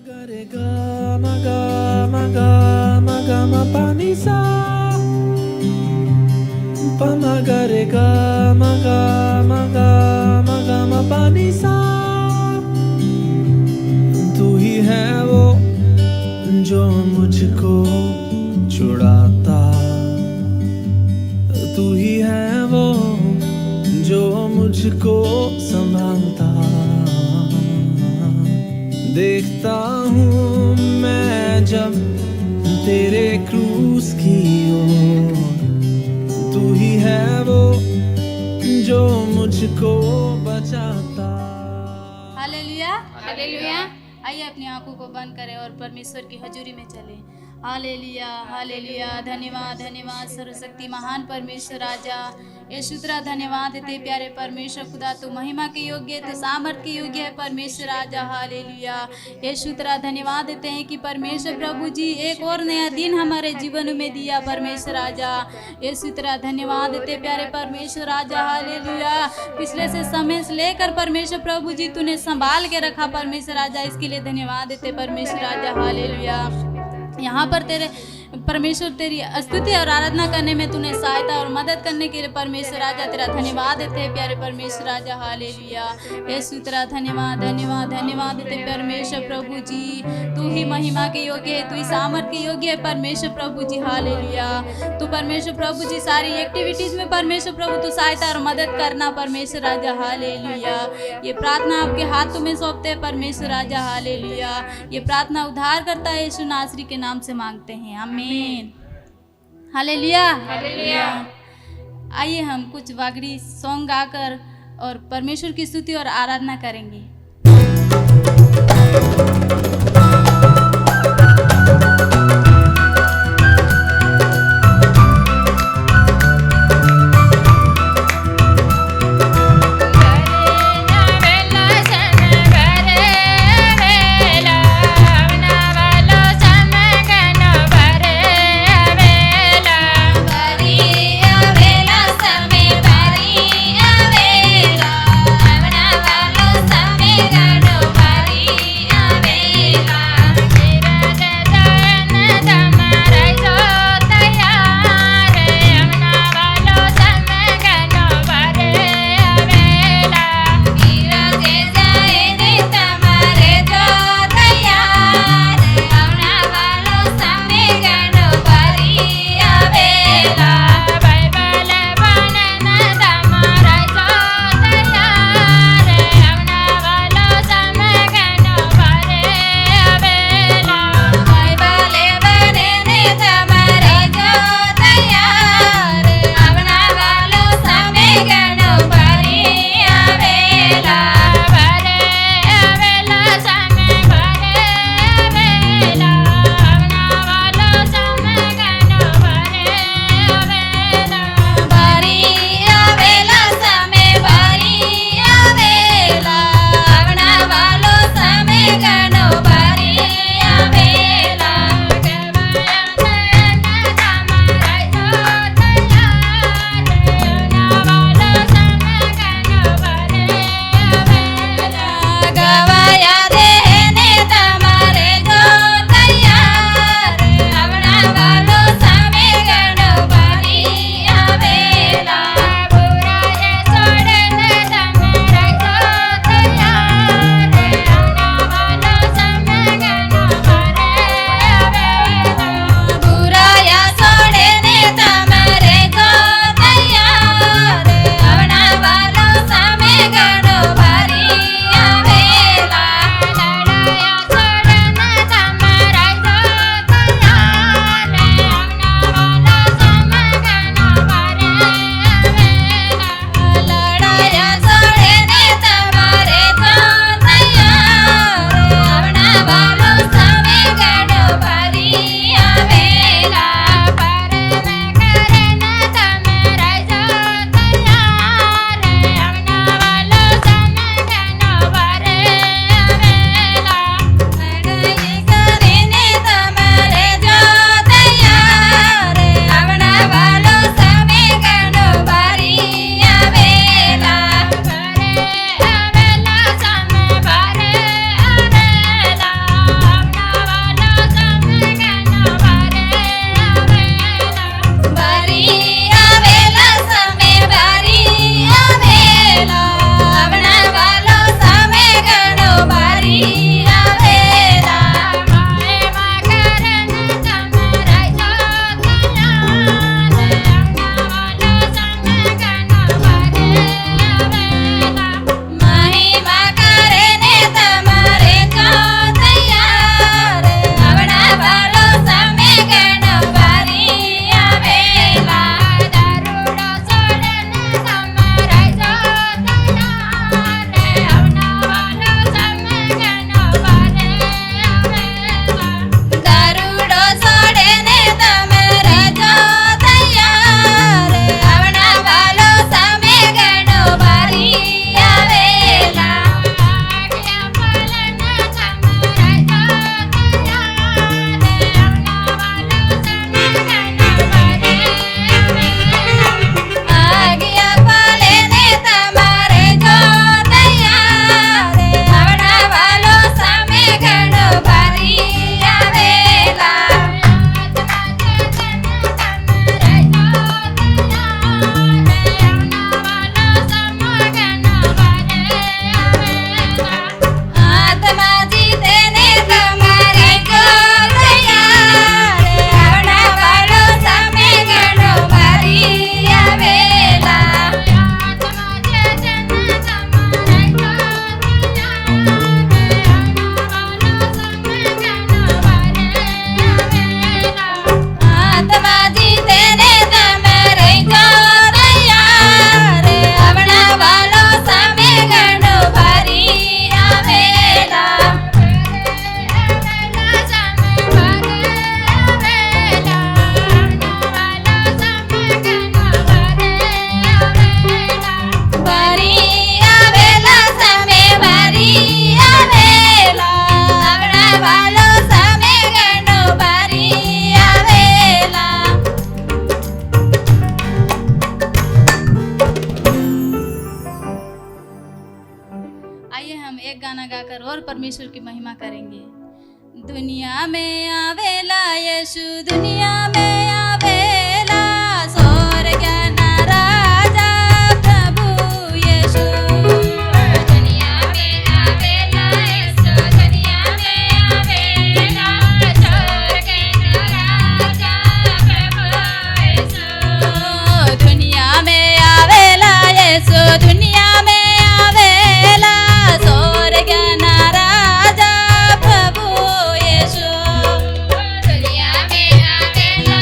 रे गा मा गा मा गा मा गा मा पा नी सा पा मा गा रे गा मा गा मा गा मा गा मा पा नी सा। तू ही है वो जो मुझको छुड़ाता, तू ही है वो जो मुझको संभालता। देखता हूँ मैं जब तेरे क्रूस की ओर, तू ही है वो जो मुझको बचाता। Hallelujah hallelujah. आइए अपनी आंखों को बंद करें और परमेश्वर की हजूरी में चलें। Hallelujah hallelujah. धन्यवाद धन्यवाद सर्वशक्ति महान परमेश्वर राजा यीशु तेरा धन्यवाद देते प्यारे परमेश्वर खुदा। तू महिमा के योग्य, तू सामर्थ के योग्य है परमेश्वर राजा। हालेलुया। यीशु तेरा धन्यवाद देते हैं कि परमेश्वर प्रभु जी एक और नया दिन हमारे जीवन में दिया परमेश्वर राजा। यीशु तेरा धन्यवाद देते प्यारे परमेश्वर राजा। हालेलुया। पिछले से समय से लेकर परमेश्वर प्रभु जी तूने संभाल के रखा परमेश्वर राजा, इसके लिए धन्यवाद देते परमेश्वर राजा। हालेलुया। यहाँ पर तेरे परमेश्वर तेरी स्तुति और आराधना करने में तूने सहायता और मदद करने के लिए परमेश्वर राजा तेरा धन्यवाद देते हैं प्यारे परमेश्वर राजा। हालेलुया। यीशु तेरा धन्यवाद धन्यवाद धन्यवाद देते परमेश्वर प्रभु जी। तू ही महिमा के योग्य है, तू ही सामर्थ के योग्य है परमेश्वर प्रभु जी। हालेलुया। तू परमेश्वर प्रभु जी सारी एक्टिविटीज में परमेश्वर प्रभु तू सहायता और मदद करना परमेश्वर राजा। हालेलुया। ये प्रार्थना आपके हाथों में सौंपते हैं परमेश्वर राजा। हालेलुया। ये प्रार्थना उद्धार करता है यीशु नासरी के नाम से मांगते हैं, आमीन। Hallelujah hallelujah. आइए हम कुछ वागड़ी सॉन्ग गाकर और परमेश्वर की स्तुति और आराधना करेंगे। Sampai परमेश्वर की महिमा करेंगे। दुनिया में आवेला यीशु, दुनिया में आवेला, स्वर्ग ना राजा प्रभु यीशु। दुनिया में आवेला यीशु, दुनिया में आवेला, स्वर्ग ना राजा प्रभु यीशु। दुनिया में आवेला यीशु, दुनिया में आवेला, स्वर्ग ना राजा प्रभु यीशु। दुनिया में आवेला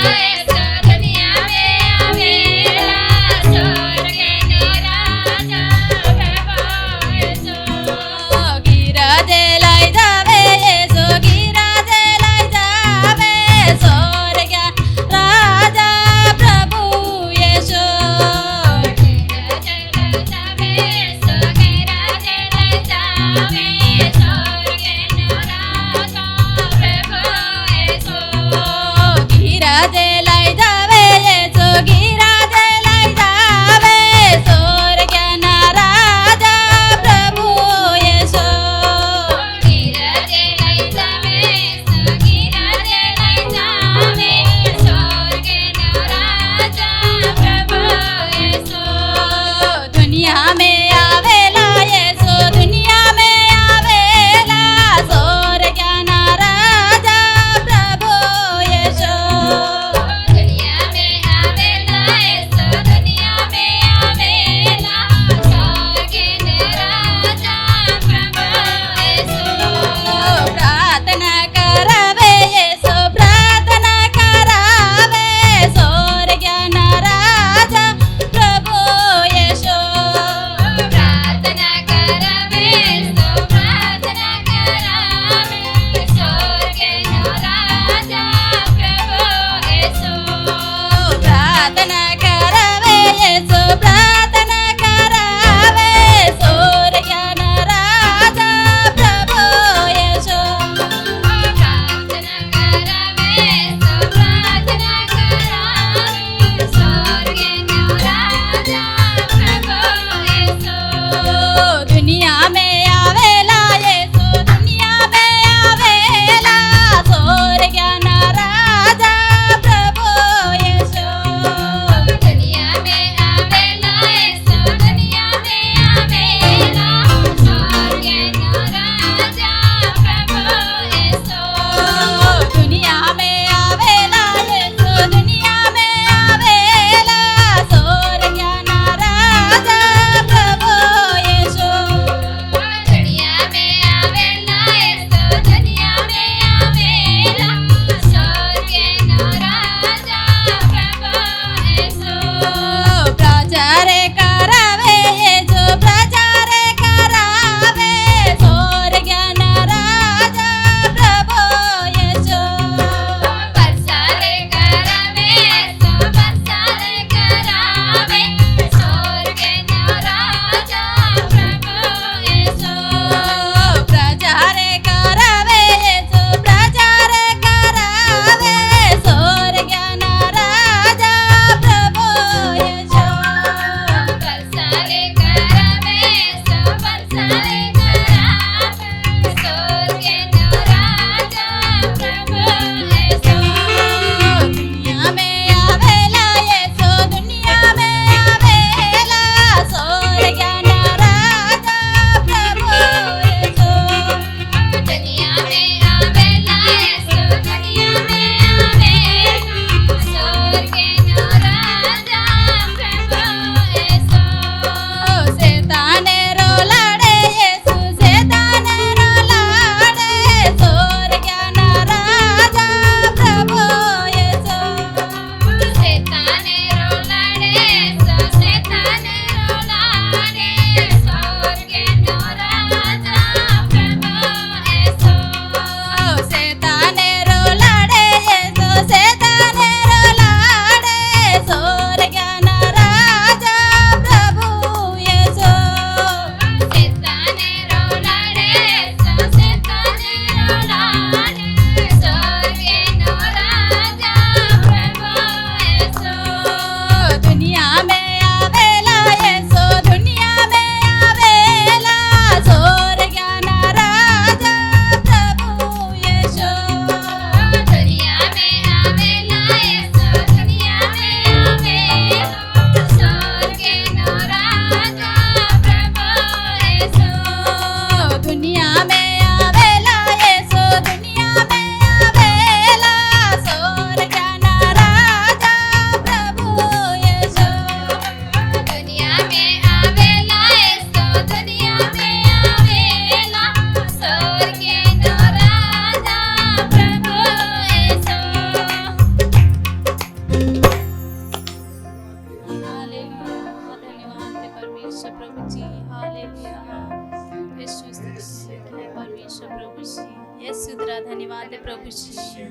यीशु तेरा धन्यवाद है प्रभु जी।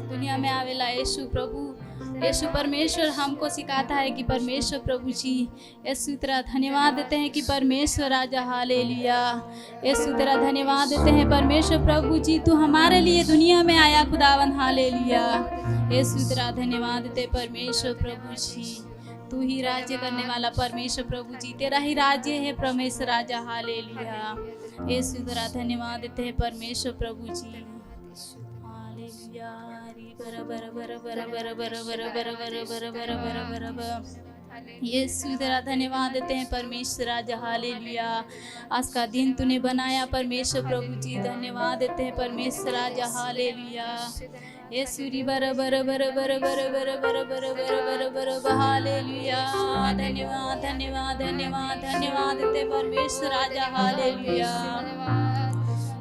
दुनिया में आवेला यीशु प्रभु, यीशु परमेश्वर हमको सिखाता है कि परमेश्वर प्रभु जी, यीशु तेरा धन्यवाद देते हैं कि परमेश्वर राजा हालेलुया। यीशु तेरा धन्यवाद देते हैं परमेश्वर प्रभु जी, तू हमारे लिए दुनिया में आया खुदावन हालेलुया। यीशु तेरा धन्यवाद देते परमेश्वर प्रभु जी, तू ही राज्य करने वाला परमेश्वर प्रभु जी, तेरा ही राज्य है परमेश्वर राजा हालेलुया। यीशु तेरा धन्यवाद देते हैं परमेश्वर प्रभु जी हालेलुया। यीशु तेरा धन्यवाद देते हैं परमेश्वर राजा हालेलुया। आज का दिन तूने बनाया परमेश्वर प्रभु जी, धन्यवाद देते हैं परमेश्वर राजा हालेलुया। यीशु बर बर बर बर बर बर बर बर बर बर बर हालेलुया। धन्यवाद धन्यवाद धन्यवाद धन्यवाद देते परमेश्वर राजा हालेलुया।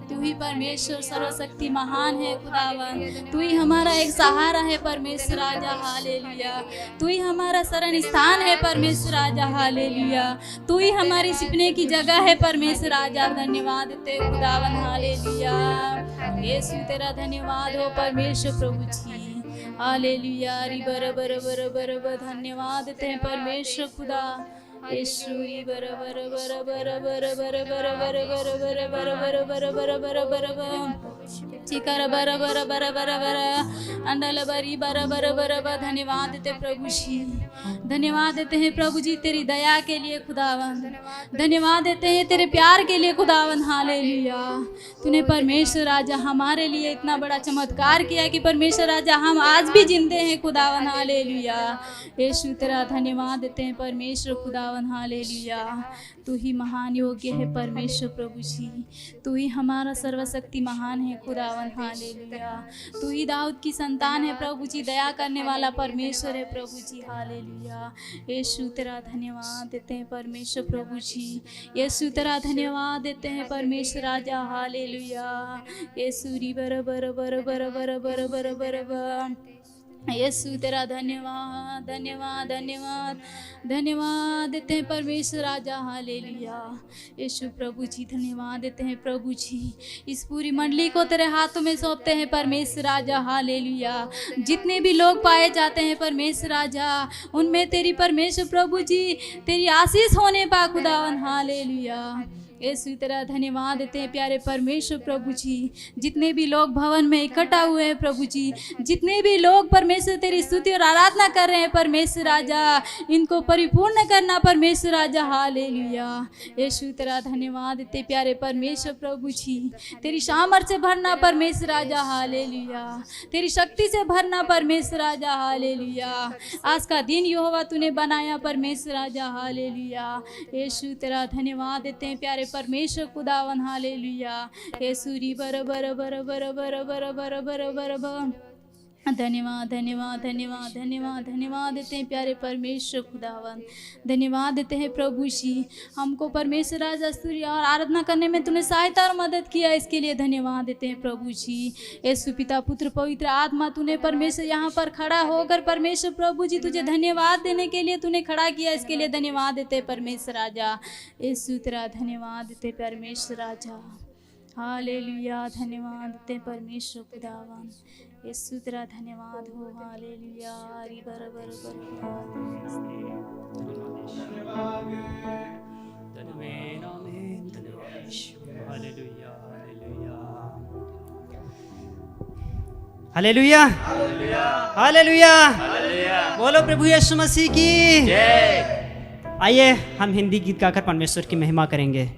तू ही परमेश्वर सर्वशक्ति महान है खुदावन, तू ही हमारा एक सहारा है परमेश्वर राजा हालेलुया। तू ही हमारा शरण स्थान है परमेश्वर राजा हालेलुया। तू ही हमारी छिपने की जगह है परमेश्वर राजा, धन्यवाद देते खुदावन हालेलुया। यीशु तेरा धन्यवाद हो परमेश्वर प्रभु जी हालेलुया। बर बर बर बर बर धन्यवाद देते हैं परमेश्वर खुदा। यीशु बर बर बर बर बर बर बर बर बर बर बर बर बर बर बर बर चिकर बर बर बर बर बर अंडल बरी बर बर बर बर धन्यवाद देते प्रभु जी, धन्यवाद देते हैं प्रभु जी तेरी दया के लिए खुदावन, धन्यवाद देते हैं तेरे प्यार के लिए खुदावन हालेलुया। तूने परमेश्वर राजा हमारे लिए इतना बड़ा चमत्कार किया कि परमेश्वर राजा हम आज भी जिंदे हैं खुदावन हालेलुया। यीशु तेरा धन्यवाद देते हैं परमेश्वर खुदावन हालेलुया। तू ही महान योग्य है परमेश्वर प्रभु जी, तू ही हमारा सर्वशक्ति महान है खुदावन हालेलुया। तू ही दाऊद की संतान है प्रभु जी, दया करने वाला परमेश्वर है प्रभु जी हालेलुया। यीशु तेरा धन्यवाद देते हैं परमेश्वर प्रभु जी, यीशु तेरा धन्यवाद देते हैं परमेश्वर राजा हालेलुया। यीशु री बर बर बर बर बर बर बर बर बर यीशु तेरा धन्यवाद धन्यवाद धन्यवाद धन्यवाद देते हैं परमेश्वर राजा हालेलुया। यीशु प्रभु जी धन्यवाद देते हैं प्रभु जी, इस पूरी मंडली को तेरे हाथों में सौंपते हैं परमेश्वर राजा हालेलुया। जितने भी लोग पाए जाते हैं परमेश्वर राजा, उनमें तेरी परमेश्वर प्रभु जी तेरी आशीष होने पा खुदावन हालेलुया। यीशु तेरा धन्यवाद देते हैं प्यारे परमेश्वर प्रभु जी, जितने भी लोग भवन में इकट्ठा हुए हैं प्रभु जी, जितने भी लोग परमेश्वर तेरी स्तुति और आराधना कर रहे हैं परमेश्वर राजा, इनको परिपूर्ण करना परमेश्वर राजा हालेलुया। यीशु तेरा धन्यवाद देते प्यारे परमेश्वर प्रभु जी, तेरी सामर्थ्य से भरना परमेश्वर राजा हालेलुया, तेरी शक्ति से भरना परमेश्वर राजा हालेलुया। आज का दिन यहोवा तूने बनाया परमेश्वर राजा हालेलुया। यीशु तेरा धन्यवाद देते हैं प्यारे परमेश्वर खुदावन हालेलुया। यीशु री बर बर बर बर बर बर बर बर बर बर धन्यवाद धन्यवाद धन्यवाद धन्यवाद धन्यवाद देते हैं प्यारे परमेश्वर खुदावन, धन्यवाद देते हैं प्रभु जी, हमको परमेश्वर राजा स्तुति और आराधना करने में तूने सहायता और मदद किया, इसके लिए धन्यवाद देते हैं प्रभु जी। यीशु पिता पुत्र पवित्र आत्मा तूने परमेश्वर यहाँ पर खड़ा होकर परमेश्वर प्रभु जी तुझे धन्यवाद देने के लिए तूने खड़ा किया, इसके लिए धन्यवाद देते परमेश्वर राजा। यीशु तेरा धन्यवाद देते परमेश्वर राजा हालेलुया। धन्यवाद देते परमेश्वर खुदावन, यीशु तेरा धन्यवाद हो हालेलुया। री बर बर बर हालेलुया हालेलुया, बोलो प्रभु यीशु मसीह की जय। आइए हम हिंदी गीत गाकर परमेश्वर की महिमा करेंगे।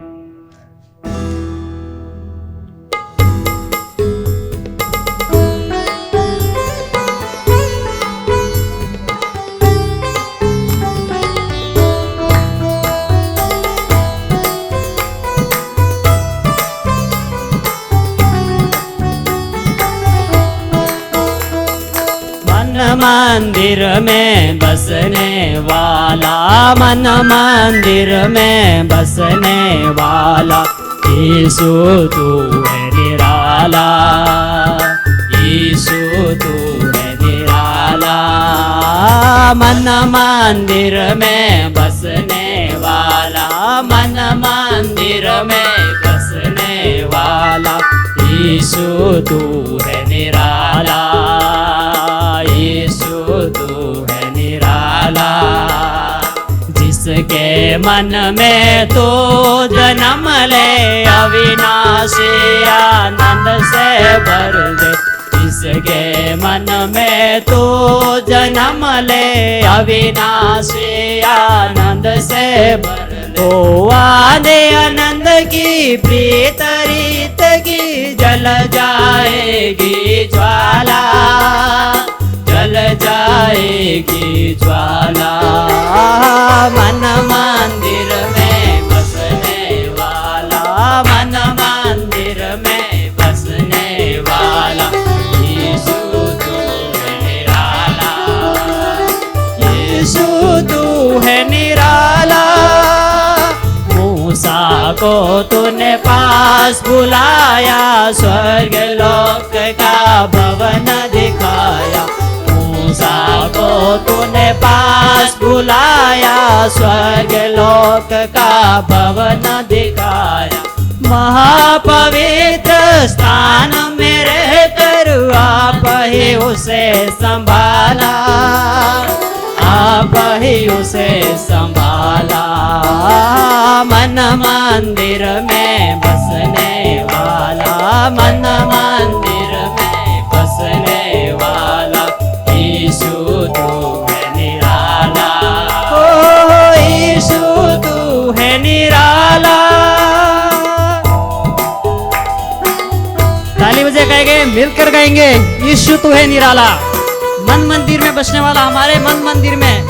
मंदिर में बसने वाला, मन मंदिर में बसने वाला, यीशु तू है निराला, यीशु तू है निराला। मन मंदिर में बसने वाला, मन मंदिर में बसने वाला, यीशु तू है निराला, यीशु तू है निराला। जिसके मन में तो जन्म ले अविनाशी आनंद से भर दे, जिसके मन में तो जन्म ले अविनाशी आनंद से भर दे। ओ आने आनंद की प्रीत रीत की जल जाएगी ज्वाला, जल जाएगी ज्वाला। मन मंदिर में बसने वाला, मन मंदिर में बसने वाला। यीशु तू है निराला, यीशु तू है निराला। मूसा को तूने पास बुलाया, स्वर्ग लोक का भवन दिखाया। मूसा को तूने पास बुलाया, स्वर्ग लोक का भवन दिखाया। महापवित्र स्थान में रहकर आप ही उसे संभाला, आप ही उसे संभाला। मन मंदिर में बसने वाला, मन मंदिर में बसने वाला। यीशु तू है निराला, ओ यीशु तू है निराला। ताली बजे गाएंगे, मिलकर गाएंगे, यीशु तू है निराला। मन मंदिर में बसने वाला, हमारे मन मंदिर में।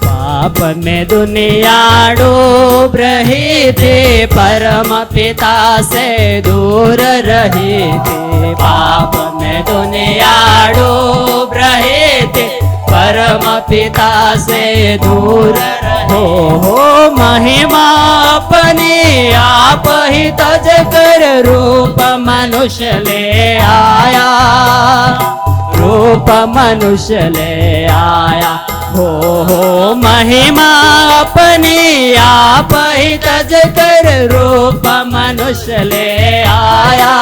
पाप में दुनिया डूब रही थी, परम पिता से दूर रही थी। पाप में दुनिया डूब रही थी, परम पिता से दूर हो महिमा अपनी आप ही तज कर रूप मनुष्य ले आया, रूप मनुष्य ले आया। हो महिमा अपनी आप ही तज कर रूप मनुष्य ले आया,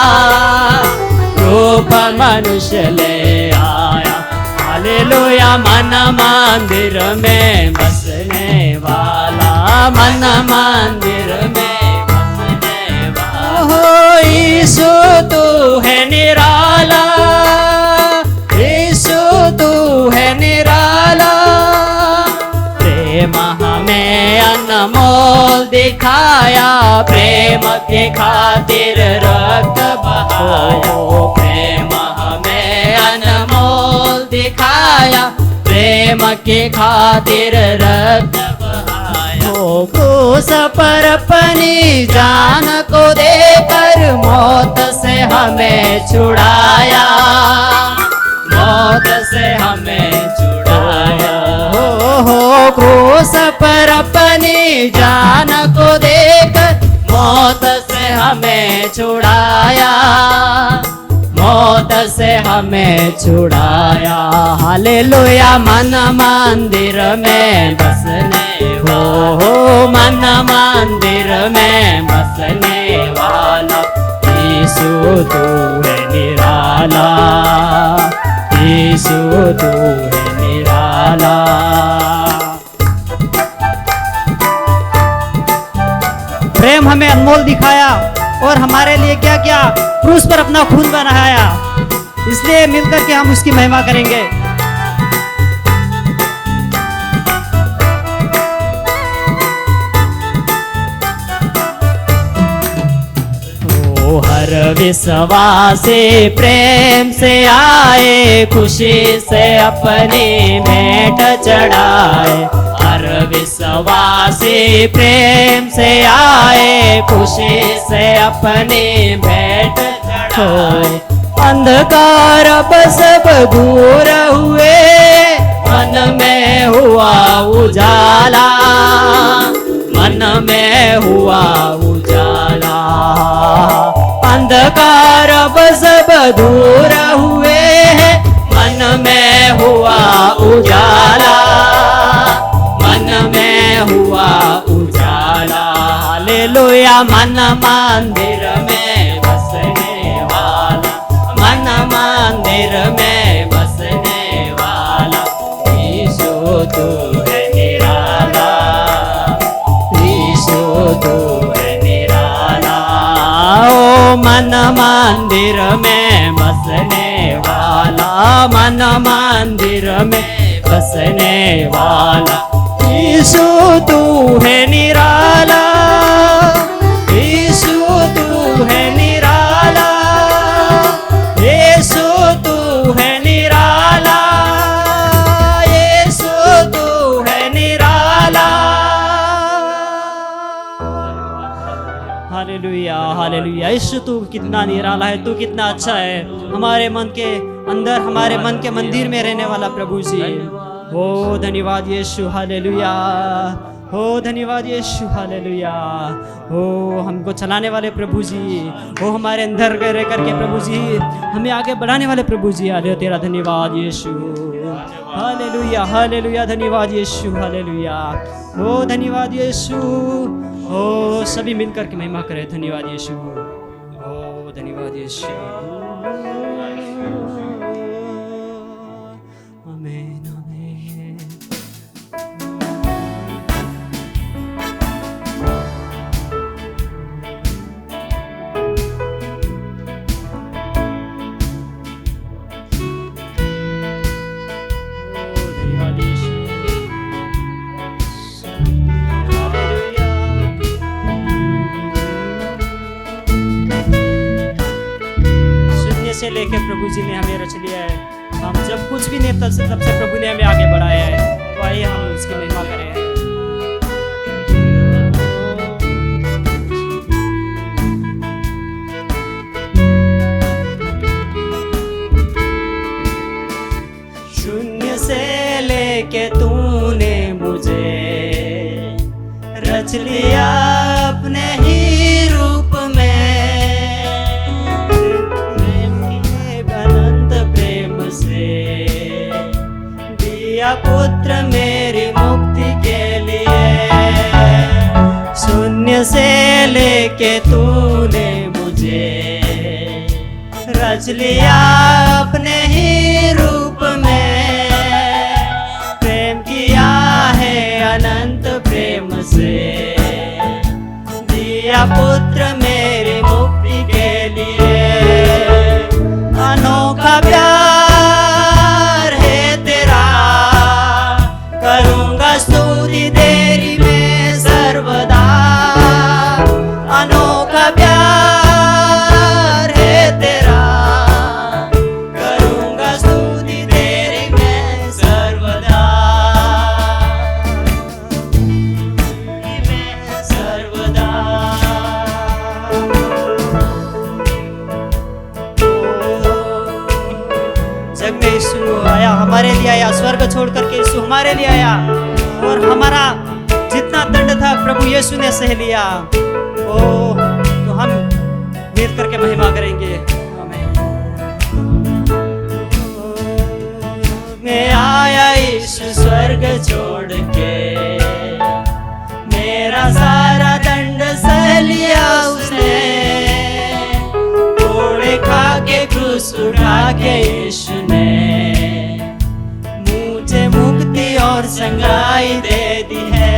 रूप मनुष्य ले आया। हालेलुया। मन मंदिर में बसने वाला, मन मंदिर में बसने वाला। हो यीशु तू है निराला, यीशु तू है निराला। प्रेम हमें अनमोल दिखाया, प्रेम के खातिर रक्त बहाया। प्रेम हमें अनमोल दिखाया, प्रेम के खातिर रक्त बहाया। क्रूस पर अपनी जान को देकर मौत से हमें छुड़ाया, मौत से हमें छुड़ाया। हो क्रूस पर अपनी जान को देकर मौत से हमें छुड़ाया, मौत से हमें छुड़ाया। हालेलुया। मन मंदिर में बसने हो मन मंदिर में बसने वाला। यीशु तू है निराला, यीशु तू है निराला। प्रेम हमें अनमोल दिखाया और हमारे लिए क्या क्या क्रूस पर अपना खून बहाया। इसलिए मिलकर के हम उसकी महिमा करेंगे। हर विश्वासी प्रेम से आए, खुशी से अपनी भेंट चढ़ाए। हर विश्वासी प्रेम से आए, खुशी से अपनी भेंट चढ़ाए। अंधकार अब सब दूर हुए, मन में हुआ उजाला, मन में हुआ उजाला। अंधकार अब सब दूर हुए, मन में हुआ उजाला। हालेलुया मन मंदिर में बसने वाला, मन मंदिर में बसने वाला, यीशु तू है निराला, यीशु तू है निराला। ओ मन मंदिर में बसने वाला, मन मंदिर में बसने वाला, यीशु तू है निराला, यीशु तू है निराला, यीशु तू है निराला, यीशु तू है निराला। Hallelujah hallelujah. यीशु तू कितना निराला है, तू कितना अच्छा है। हमारे मन के अंदर, हमारे मन के मंदिर में रहने वाला प्रभु जी। ओ धन्यवाद यीशु, हालेलुया। ओ धन्यवाद यीशु, हालेलुया। ओ हमको चलाने वाले प्रभु जी, ओ हमारे अंदर रह करके प्रभु जी हमें आगे बढ़ाने वाले प्रभु जी, हालेलुया तेरा धन्यवाद यीशु, हालेलुया हालेलुया। धन्यवाद यीशु, हालेलुया। ओ धन्यवाद यीशु। ओ सभी मिलकर के महिमा करें। धन्यवाद यीशु, ओ धन्यवाद यीशु। आमीन आमीन। धन्यवाद यीशु, हालेलुया। शून्य से लेकर प्रभु जी ने हमें रच लिया है। हम जब कुछ भी नहीं, तब से प्रभु ने हमें आगे बढ़ाया है। तो आइए हम उसकी महिमा करें। शून्य से लेके तूने मुझे रच लिया अपने ही रूप में, अनंत प्रेम से दिया पुत्र मेरी मुक्ति के लिए। शून्य से लेके तूने मुझे रच लिया अपने ही रूप में, प्रेम किया है अनंत प्रेम से दिया पुत्र मेरी मुक्ति के लिए। अनोखा प्यार है तेरा, करूँगा स्तुति तेरी मैं सर्वदा। अनोखा प्यार है तेरा, करूँगा स्तुति तेरी मैं सर्वदा, मैं सर्वदा। जग में यीशु आया, हमारे लिए आया, स्वर्ग छोड़ करके यीशु हमारे लिए आया, और हमारा जितना दंड था प्रभु यीशु ने सह लिया। ओ तो हम मिल करके महिमा करेंगे। मैं आया यीशु स्वर्ग छोड़ के, मेरा सारा दंड सह लिया उसने। घोड़े खा के क्रूस उठा के यीशु ने मुझे मुक्ति और संगाई दे दी है।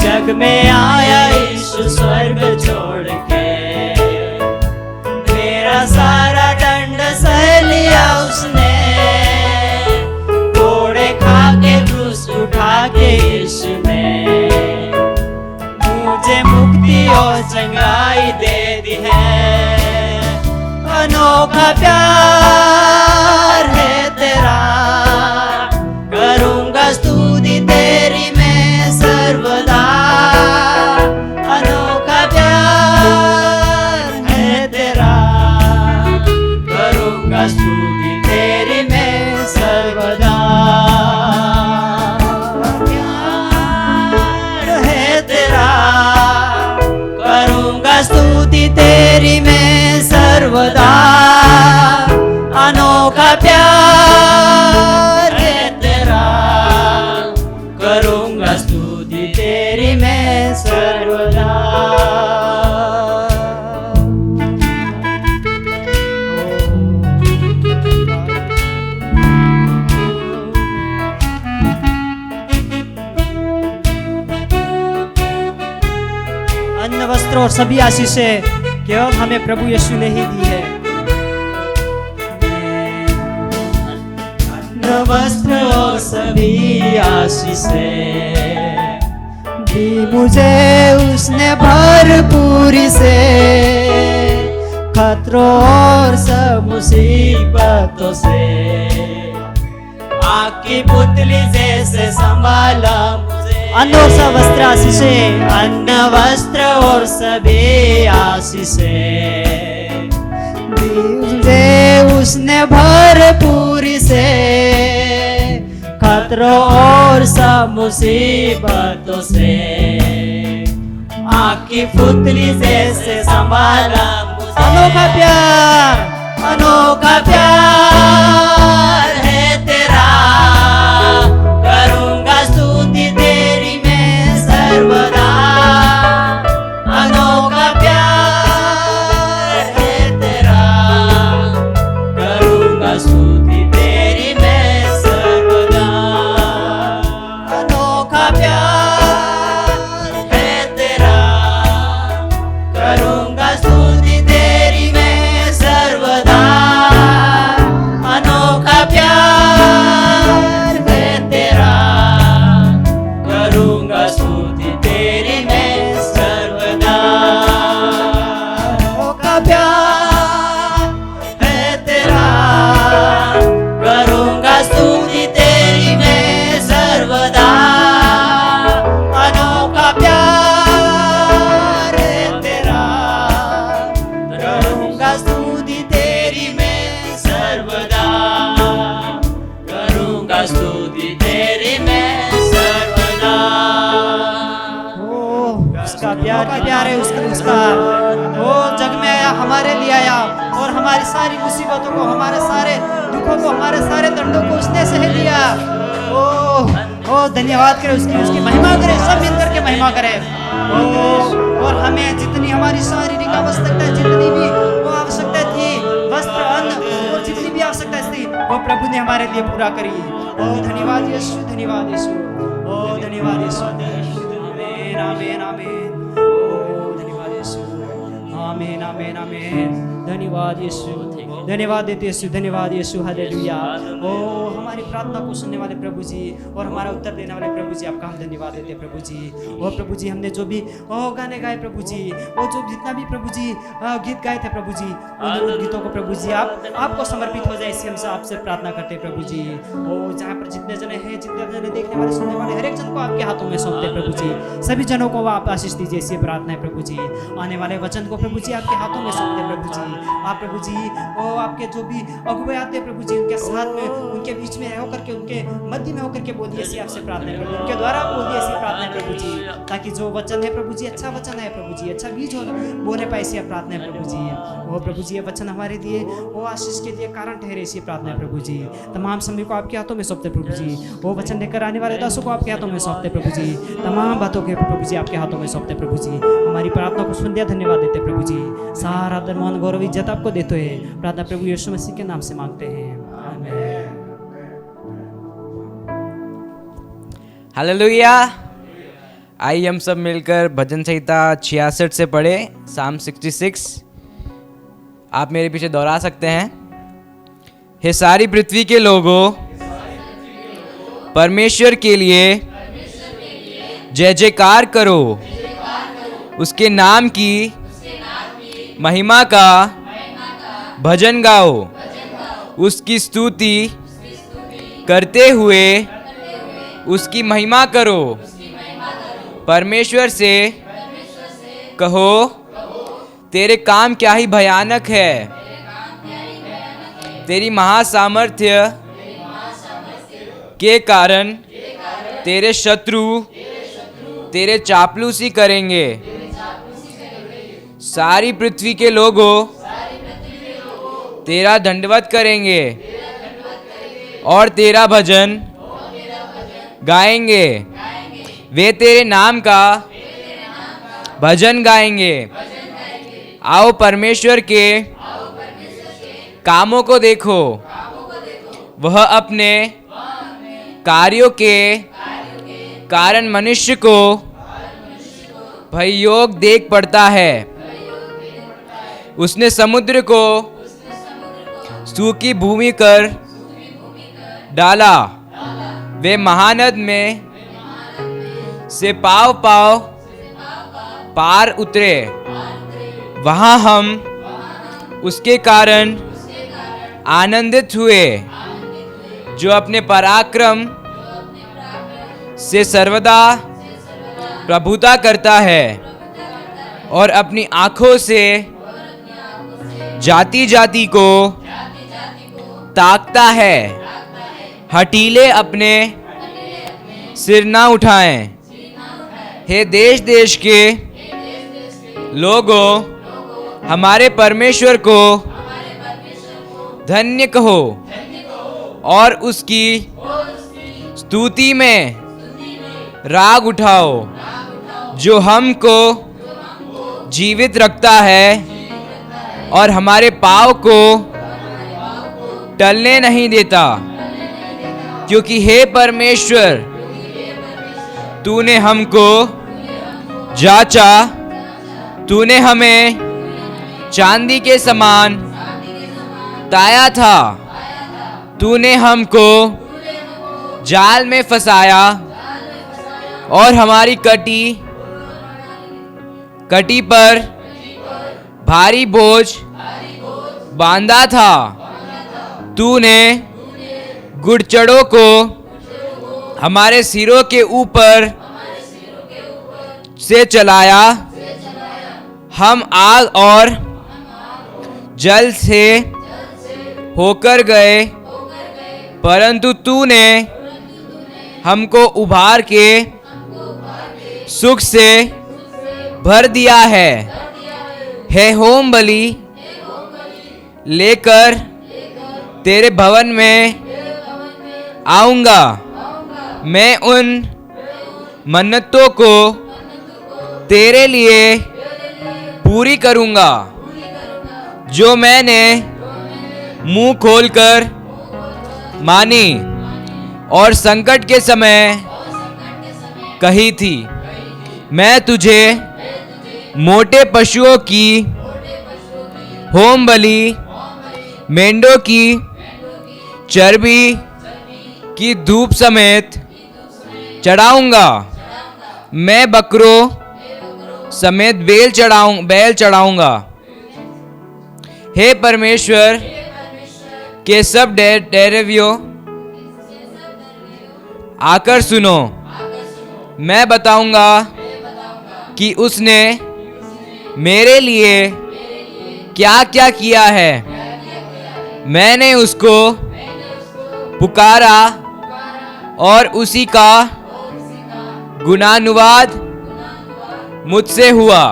जग में आया यीशु स्वर्ग छोड़ के, मेरा सारा दंड सह लिया उसने। घोड़े खा के क्रूस उठा के यीशु ने मुझे मुक्ति और संगाई दे दी है। अनोखा प्यार है तेरा, करूँगा स्तुति तेरी मैं सर्वदा। अनोखा प्यार वस्त्र और सभी आशीषें केवल हमें प्रभु यीशु ने ही दी है। अन्न वस्त्र और सभी आशीषें दी मुझे उसने भरपूरी से, खतरों और सब मुसीबतों से आग की पुतली जैसे संभाला मुझे। अन्न और सब वस्त्र आशीषें, अन्न वस्त्र और सभी आशीषें दी उसने भरपूरी से, खतरों और सब मुसीबतों से आग की पुतली जैसे संभाला मुझे। अनोखा प्यार, अनोखा प्यार है तेरा, करूंगा स्तुति तेरी मैं सर्वदा। अनोखा प्यार है तेरा, करूंगा स्तुति तेरी मैं सर्वदा। अनोखा प्यार है तेरा, करूंगा स्तुति तेरी मैं सर्वदा। अनोखा प्यार है तेरा, करूंगा स्तुति तेरी मैं सर्वदा। अनोखा प्यार है तेरा, करूंगा स्तुति तेरी मैं सर्वदा। अनोखा प्यार है तेरा, करूंगा स्तुति तेरी मैं सर्वदा। करूंगा स्तुति तेरी मैं सर्वदा। उसका प्यार है उसका वो जग में आया, हमारे लिए आया और हमारी सारी मुसीबतों को, हमारे सारे दुखों को, हमारे सारे दंडों को उसने सह लिया। ओ धन्यवाद करे उसकी महिमा करे, सब मिलकर के महिमा करे। और हमें जितनी हमारी शारीरिक आवश्यकता, जितनी भी वो आवश्यकता थी, वस्त्र, अन्न और जितनी भी आवश्यकता थी, वो प्रभु ने हमारे लिए पूरा करी। ओ धन्यवाद यीशु, धन्यवाद यीशु, ओ धन्यवाद यीशु। आमीन आमीन आमीन। ओ धन्यवाद यीशु, आमीन आमीन आमीन। धन्यवाद यीशु, धन्यवाद देते यीशु, धन्यवाद यीशु, हालेलुया। ओ हमारी प्रार्थना को सुनने वाले प्रभु जी और हमारा उत्तर देने वाले प्रभु जी, आपका हम धन्यवाद देते हैं प्रभु जी। ओ प्रभु जी, हमने जो भी गाने गाए प्रभु जी, वो जो जितना भी प्रभु जी गीत गाए थे प्रभु जी, उन गीतों को प्रभु जी आपको समर्पित हो जाए, इससे हम आपसे प्रार्थना करते हैं प्रभु जी। ओ जहाँ पर जितने जने हैं, जितने जने देखने वाले, सुनने वाले, हर एक जन को आपके हाथों में सौंपते हैं प्रभु जी। सभी जनों को आप आशीष दीजिए, इससे प्रार्थना है प्रभु जी। आने वाले वचन को प्रभु जी आपके हाथों में सौंपते हैं प्रभु जी। आप प्रभु जी ओ आपके जो भी अगुवे आते हैं प्रभु जी, उनके साथ में, उनके बीच में होकर के, उनके मध्य में होकर के बोलिए, ऐसी आपसे प्रार्थना है प्रभु, उनके द्वारा बोलिए, ऐसी प्रार्थना है प्रभु जी, ताकि जो वचन है प्रभु जी, अच्छा वचन है प्रभु जी, अच्छा बीज हो बोले पाए, ऐसी प्रार्थना है प्रभु जी। वो प्रभु जी ये वचन हमारे लिए वो आशीष के लिए कारण ठहरे, ऐसी प्रार्थना है प्रभु जी। तमाम समय को आपके हाथों में सौंपते प्रभु जी। वो वचन लेकर आने वाले दासों को आपके हाथों में सौंपते प्रभु जी। तमाम बातों के प्रभु जी आपके हाथों में सौंपते प्रभु जी। हमारी प्रार्थना को सुन दिया, धन्यवाद देते प्रभु जी। सारा धर्मान गौरव इज्जत आपको देते हैं। प्रार्थना प्रभु यीशु मसीह के नाम से मांगते हैं, आमीन। हालेलुया। आइए हम सब मिलकर भजन संहिता 66 से पढ़े, साम 66। आप मेरे पीछे दोहरा सकते हैं। हे सारी पृथ्वी के लोगों, परमेश्वर के लिए जय जयकार करो, उसके नाम की महिमा का भजन गाओ, उसकी स्तुति करते हुए उसकी महिमा करो। परमेश्वर से कहो, तेरे काम क्या ही भयानक है, तेरी महासामर्थ्य के कारण तेरे शत्रु तेरे चापलूसी करेंगे। सारी पृथ्वी के लोगों तेरा दंडवत करेंगे और तेरा भजन गाएंगे। वे तेरे नाम का भजन गाएंगे। आओ परमेश्वर के कामों को देखो, वह अपने कार्यों के कारण मनुष्य को भययोग देख पड़ता है। उसने समुद्र को सूखी भूमि कर डाला, वे महानद में से पाव पाव पार उतरे। वहां हम उसके कारण आनंदित हुए, जो अपने पराक्रम से सर्वदा प्रभुता करता है और अपनी आंखों से जाति जाति को ताकता है। हठीले अपने सिर ना उठाएं। हे देश देश के लोगों, हमारे परमेश्वर को धन्य कहो और उसकी स्तुति में राग उठाओ, जो हमको जीवित रखता है और हमारे पाँव को टलने नहीं देता। क्योंकि हे परमेश्वर, तूने हमको जांचा, तूने हमें चांदी के समान ताया था। तूने हमको जाल में फंसाया और हमारी कटी पर भारी बोझ बांधा था। तूने गुड़चड़ों को हमारे सिरों के ऊपर से चलाया। हम आग और जल से होकर गए, परंतु तूने हमको उभार के सुख से भर दिया है। हे होम बलि लेकर तेरे भवन में आऊंगा। मैं उन मन्नतों को तेरे लिए पूरी करूंगा जो मैंने मुंह खोलकर मानी और संकट के समय कही थी। मैं तुझे मोटे पशुओं की होम बलि, मेंढों की चर्बी की धूप समेत चढ़ाऊंगा। मैं बकरों समेत बैल चढ़ाऊंगा। हे परमेश्वर के सब डेरेवियों, आकर सुनो। मैं बताऊंगा कि उसने मेरे लिए क्या क्या किया है। मैंने उसको पुकारा और उसी का गुणानुवाद मुझसे हुआ।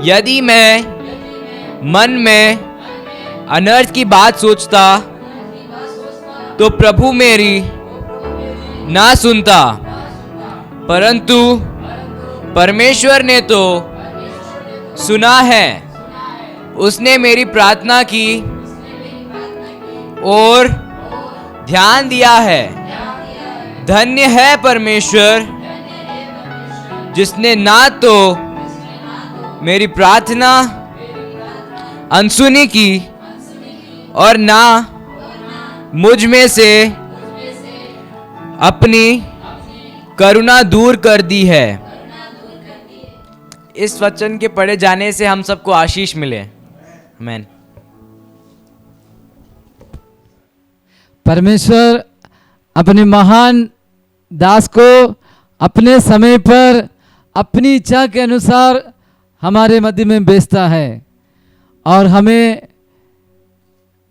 यदि मैं मन में अनर्थ की बात सोचता तो प्रभु मेरी ना सुनता, परंतु परमेश्वर ने तो सुना है। उसने मेरी प्रार्थना की और ध्यान दिया है। धन्य है परमेश्वर, जिसने ना तो मेरी प्रार्थना अनसुनी की और ना मुझ में से अपनी करुणा दूर कर दी है। इस वचन के पढ़े जाने से हम सबको आशीष मिले। आमीन। परमेश्वर अपने महान दास को अपने समय पर अपनी इच्छा के अनुसार हमारे मध्य में भेजता है और हमें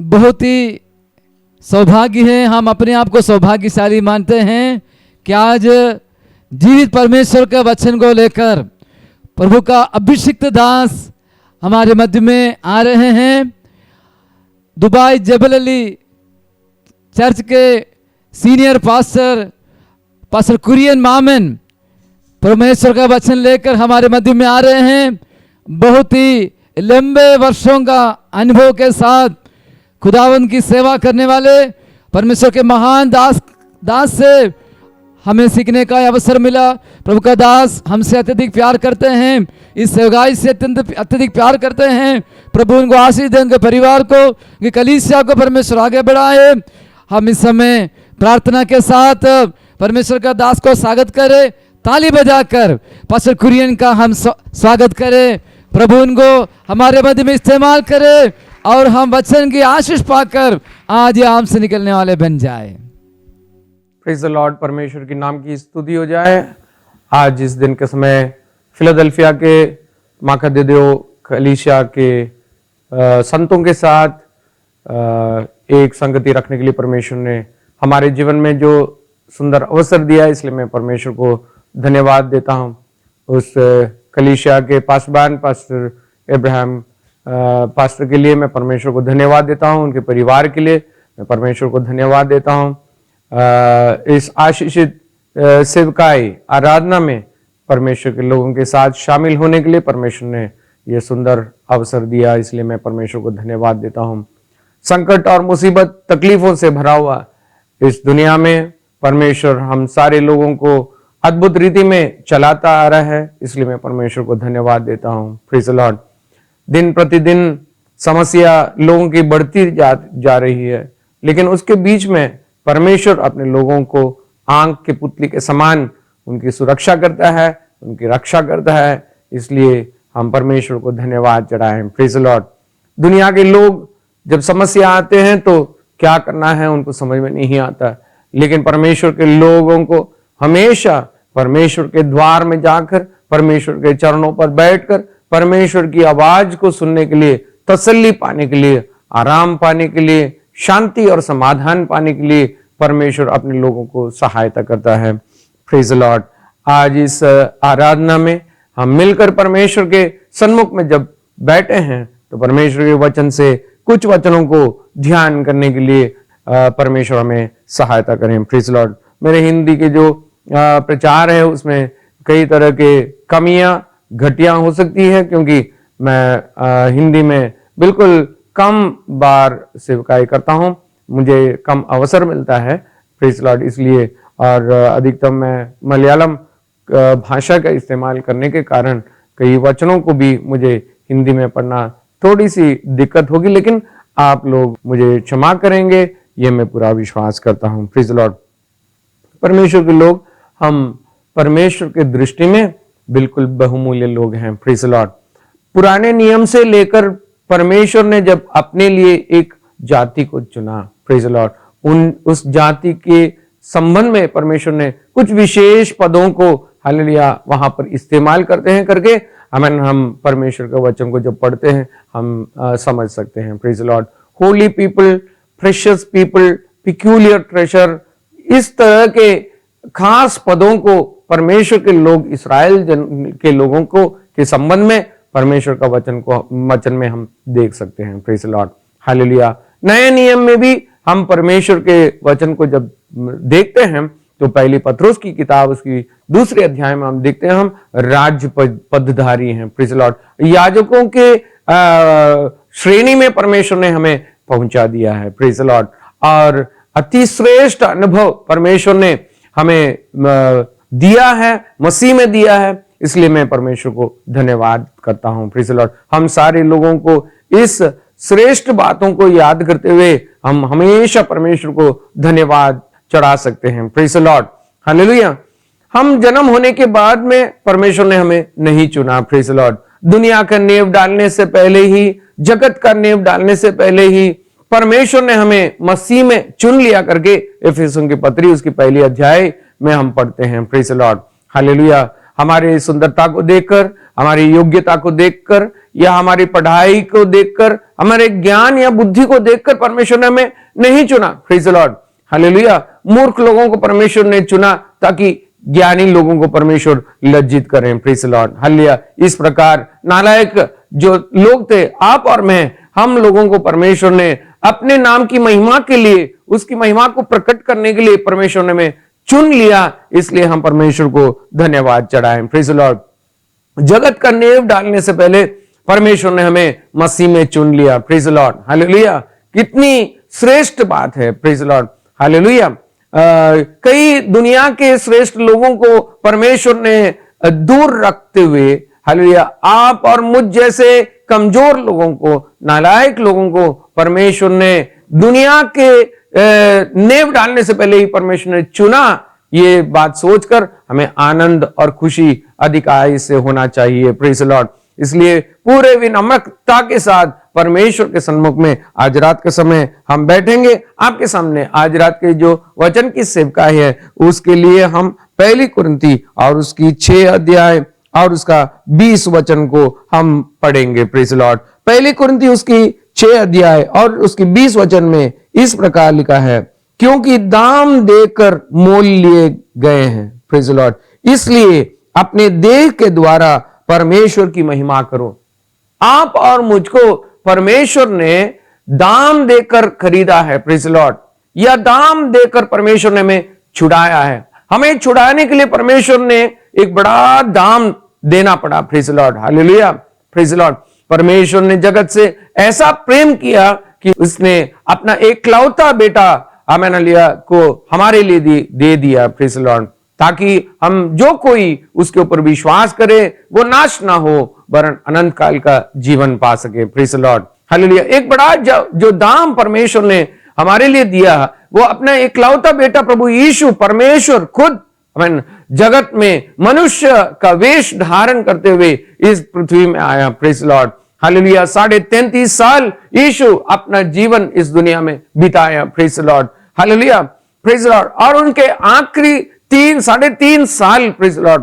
बहुत ही सौभाग्य है। हम अपने आप को सौभाग्यशाली मानते हैं कि आज जीवित परमेश्वर के वचन को लेकर प्रभु का अभिषिक्त दास हमारे मध्य में आ रहे हैं। दुबई जबल अली चर्च के सीनियर पास्टर कुरियन मामन परमेश्वर का वचन लेकर हमारे मध्य में आ रहे हैं। बहुत ही लंबे वर्षों का अनुभव के साथ खुदावंद की सेवा करने वाले परमेश्वर के महान दास से हमें सीखने का अवसर मिला। प्रभु का दास हमसे अत्यधिक प्यार करते हैं, इस सेवकाई से अत्यधिक प्यार करते हैं। प्रभु उनको आशीष दे, उनके परिवार को, उनकी कलीसिया को परमेश्वर आगे बढ़ाए। हम इस समय प्रार्थना के साथ परमेश्वर का दास को स्वागत करें, ताली बजाकर पास्टर कुरियन का हम स्वागत करें। प्रभु उनको हमारे मध्य में इस्तेमाल करे और हम वचन की आशीष पाकर आज ये आम से निकलने वाले बन जाए। Praise the Lord. परमेश्वर के नाम की स्तुति हो जाए। आज इस दिन के समय फिलाडेल्फिया के माकादेदेओ कलीसिया के संतों के साथ एक संगति रखने के लिए परमेश्वर ने हमारे जीवन में जो सुंदर अवसर दिया, इसलिए मैं परमेश्वर को धन्यवाद देता हूं। उस कलीसिया के पासबान पास्टर इब्राहिम पास्टर के लिए मैं परमेश्वर को धन्यवाद देता हूं। उनके परिवार के लिए मैं परमेश्वर को धन्यवाद देता हूं। इस आशीषित सेवकाई आराधना में परमेश्वर के लोगों के साथ शामिल होने के लिए परमेश्वर ने यह सुंदर अवसर दिया, इसलिए मैं परमेश्वर को धन्यवाद देता हूं। संकट और मुसीबत तकलीफों से भरा हुआ इस दुनिया में परमेश्वर हम सारे लोगों को अद्भुत रीति में चलाता आ रहा है, इसलिए मैं परमेश्वर को धन्यवाद देता हूं। Praise the Lord. दिन प्रतिदिन समस्या लोगों की बढ़ती जा रही है, लेकिन उसके बीच में परमेश्वर अपने लोगों को आंख के पुतली के समान उनकी सुरक्षा करता है, उनकी रक्षा करता है, इसलिए हम परमेश्वर को धन्यवाद चढ़ाएं। Praise the Lord. दुनिया के लोग जब समस्या आते हैं तो क्या करना है उनको समझ में नहीं आता, लेकिन परमेश्वर के लोगों को हमेशा परमेश्वर के द्वार में जाकर, परमेश्वर के चरणों पर बैठकर, परमेश्वर की आवाज को सुनने के लिए, तसल्ली पाने के लिए, आराम पाने के लिए, शांति और समाधान पाने के लिए परमेश्वर अपने लोगों को सहायता करता है। Praise the Lord. आज इस आराधना में हम मिलकर परमेश्वर के सन्मुख में जब बैठे हैं तो परमेश्वर के वचन से कुछ वचनों को ध्यान करने के लिए परमेश्वर हमें सहायता करें। Praise the Lord. मेरे हिंदी के जो प्रचार है उसमें कई तरह के कमियां घटियां हो सकती है, क्योंकि मैं हिंदी में बिल्कुल कम बार सेवकाई करता हूं, मुझे कम अवसर मिलता है। Praise the Lord. इसलिए और अधिकतम मैं मलयालम भाषा का इस्तेमाल करने के कारण कई वचनों को भी मुझे हिंदी में पढ़ना थोड़ी सी दिक्कत होगी, लेकिन आप लोग मुझे क्षमा करेंगे, ये मैं पूरा विश्वास करता हूं। Praise the Lord. परमेश्वर के लोग, हम परमेश्वर के दृष्टि में बिल्कुल बहुमूल्य लोग हैं। Praise the Lord. पुराने नियम से लेकर परमेश्वर ने जब अपने लिए एक जाति को चुना, प्रेज़ द लॉर्ड, उस जाति के संबंध में परमेश्वर ने कुछ विशेष पदों को हालेलुया वहां पर इस्तेमाल करते हैं करके हम परमेश्वर के वचन को जब पढ़ते हैं हम समझ सकते हैं। Praise the Lord. Holi people, precious people, peculiar treasure, इस तरह के खास पदों को परमेश्वर के लोग, इस्राएल जन के लोगों को के संबंध में परमेश्वर का वचन में हम देख सकते हैं। Praise the Lord. हालेलुया। नए नियम में भी हम परमेश्वर के वचन को जब देखते हैं तो पहली पत्रुस की किताब उसकी दूसरे अध्याय में हम देखते हैं हम राज्य पदधारी हैं। Praise the Lord. याजकों के श्रेणी में परमेश्वर ने हमें पहुंचा दिया है। Praise the Lord. और अति श्रेष्ठ अनुभव परमेश्वर ने हमें दिया है, मसीह में दिया है, इसलिए मैं परमेश्वर को धन्यवाद करता हूं। Praise the Lord. हम सारे लोगों को इस श्रेष्ठ बातों को याद करते हुए हम हमेशा परमेश्वर को धन्यवाद चढ़ा सकते हैं। Praise the Lord. हालेलुया। हम जन्म होने के बाद में परमेश्वर ने हमें नहीं चुना। Praise the Lord. दुनिया का नींव डालने से पहले ही, जगत का नींव डालने से पहले ही परमेश्वर ने हमें मसीह में चुन लिया करके इफिसियों की पत्री उसकी पहली अध्याय में हम पढ़ते हैं। Praise the Lord. हालेलुया। हमारी सुंदरता को देखकर, हमारी योग्यता को देखकर, या हमारी पढ़ाई को देखकर, हमारे ज्ञान या बुद्धि को देखकर परमेश्वर ने हमें नहीं चुना। Praise the Lord. हालेलुया। मूर्ख लोगों को परमेश्वर ने चुना ताकि ज्ञानी लोगों को परमेश्वर लज्जित करें। Praise the Lord. हालेलुया। इस प्रकार नालायक जो लोग थे, आप और मैं, हम लोगों को परमेश्वर ने अपने नाम की महिमा के लिए, उसकी महिमा को प्रकट करने के लिए परमेश्वर ने हमें चुन लिया, इसलिए हम परमेश्वर को धन्यवाद चढ़ाएं। Praise the Lord. जगत का नींव डालने से पहले परमेश्वर ने हमें मसीह में चुन लिया। Praise the Lord. हालेलुया। कितनी श्रेष्ठ बात है। Praise the Lord. हालेलुया। कई दुनिया के श्रेष्ठ लोगों को परमेश्वर ने दूर रखते हुए, हालेलुया, आप और मुझ जैसे कमजोर लोगों को, नालायक लोगों को परमेश्वर ने दुनिया के नेव डालने से पहले ही परमेश्वर ने चुना। ये बात सोचकर हमें आनंद और खुशी अधिकाई से होना चाहिए। Praise the Lord. इसलिए पूरे विनम्रता के साथ परमेश्वर के सन्मुख में आज रात के समय हम बैठेंगे। आपके सामने आज रात के जो वचन की सेवकाई है उसके लिए हम पहली कुरिन्ती और उसकी 6 अध्याय और उसका 20 वचन को हम पढ़ेंगे। Praise the Lord. पहली कुरिन्ती उसकी 6 अध्याय और उसकी 20 वचन में इस प्रकार लिखा है, क्योंकि दाम देकर मोल लिए गए हैं। Praise the Lord. इसलिए अपने देह के द्वारा परमेश्वर की महिमा करो। आप और मुझको परमेश्वर ने दाम देकर खरीदा है। Praise the Lord. या दाम देकर परमेश्वर ने हमें छुड़ाया है। हमें छुड़ाने के लिए परमेश्वर ने एक बड़ा दाम देना पड़ा। Praise the Lord. Hallelujah. Praise the Lord. परमेश्वर ने जगत से ऐसा प्रेम किया कि उसने अपना एकलौता बेटा आमेनलिया को हमारे लिए दे दिया। Praise the Lord. ताकि हम जो कोई उसके ऊपर विश्वास करे वो नाश ना हो वरन अनंत काल का जीवन पा सके। Praise the Lord. हालेलुया। एक बड़ा जो दाम परमेश्वर ने हमारे लिए दिया वो अपना एकलौता बेटा प्रभु यीशु परमेश्वर खुद जगत में मनुष्य का वेश धारण करते हुए इस पृथ्वी में आया। Praise the Lord. हालेलुया। 33.5 साल यीशु अपना जीवन इस दुनिया में बिताया। Praise the Lord. Hallelujah. Praise the Lord. और उनके आखिरी 3.5 साल प्रेज़ द लॉर्ड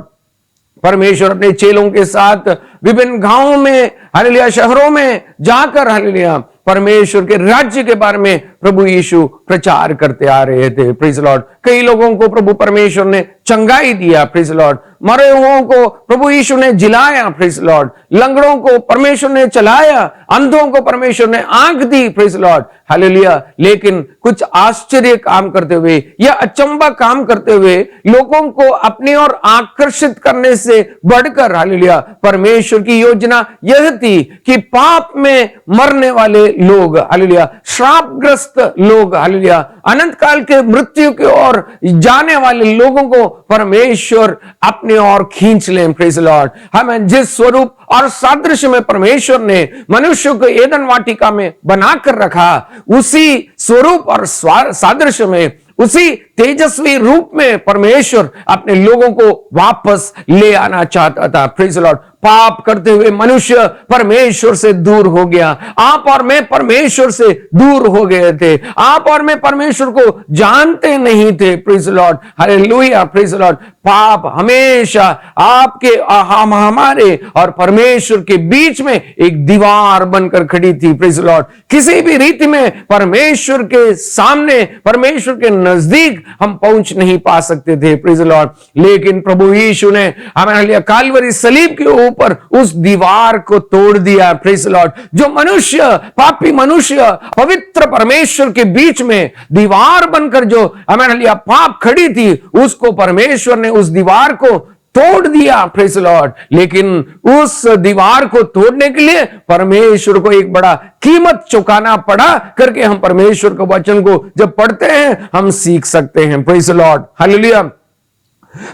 परमेश्वर अपने चेलों के साथ विभिन्न गांवों में, हालेलुया, शहरों में जाकर, हालेलुया, परमेश्वर के राज्य के बारे में प्रभु यीशु प्रचार करते आ रहे थे। Praise the Lord. कई लोगों को प्रभु परमेश्वर ने चंगाई दिया। Praise the Lord. मरे हुओं को प्रभु यीशु ने जिलाया। Praise the Lord. लंगड़ों को परमेश्वर ने चलाया। अंधों को परमेश्वर ने आंख दी। Praise the Lord. हालेलुया। लेकिन कुछ आश्चर्य काम करते हुए या अचंबा काम करते हुए लोगों को अपनी ओर आकर्षित करने से बढ़कर, हालेलुया, परमेश्वर की योजना यह थी कि पाप में मरने वाले लोग, हालेलुया, श्रापग्रस्त लोग, हालेलुया, अनंत काल के मृत्यु की ओर जाने वाले लोगों को परमेश्वर अपने ओर खींच लें। Praise the Lord. हमें जिस स्वरूप और सादृश्य में परमेश्वर ने मनुष्य को एदन वाटिका में बनाकर रखा, उसी स्वरूप और सादृश्य में, उसी तेजस्वी रूप में परमेश्वर अपने लोगों को वापस ले आना चाहता था। Praise the Lord. पाप करते हुए मनुष्य परमेश्वर से दूर हो गया। आप और मैं परमेश्वर से दूर हो गए थे। आप और मैं परमेश्वर को जानते नहीं थे। Praise the Lord. Hallelujah. Praise the Lord. पाप हमेशा आपके हमारे और परमेश्वर के बीच में एक दीवार बनकर खड़ी थी। Praise the Lord. किसी भी रीति में परमेश्वर के सामने, परमेश्वर के नजदीक हम पहुंच नहीं पा सकते थे। Praise the Lord. लेकिन प्रभु यीशु ने हमें कालवरी सलीब के ऊपर उस दीवार को तोड़ दिया। Praise the Lord. जो मनुष्य, पापी मनुष्य, पवित्र परमेश्वर के बीच में दीवार बनकर जो हमें पाप खड़ी थी, उसको परमेश्वर ने उस दीवार को तोड़ दिया। Praise the Lord. लेकिन उस दीवार को तोड़ने के लिए परमेश्वर को एक बड़ा कीमत चुकाना पड़ा करके हम परमेश्वर के वचन को जब पढ़ते हैं हम सीख सकते हैं। Praise the Lord. हालेलुया।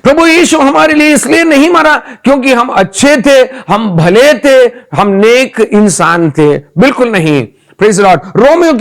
प्रभु यीशु हमारे लिए इसलिए नहीं मरा क्योंकि हम अच्छे थे, हम भले थे, हम नेक इंसान थे। बिल्कुल नहीं। Praise the Lord. रोमियो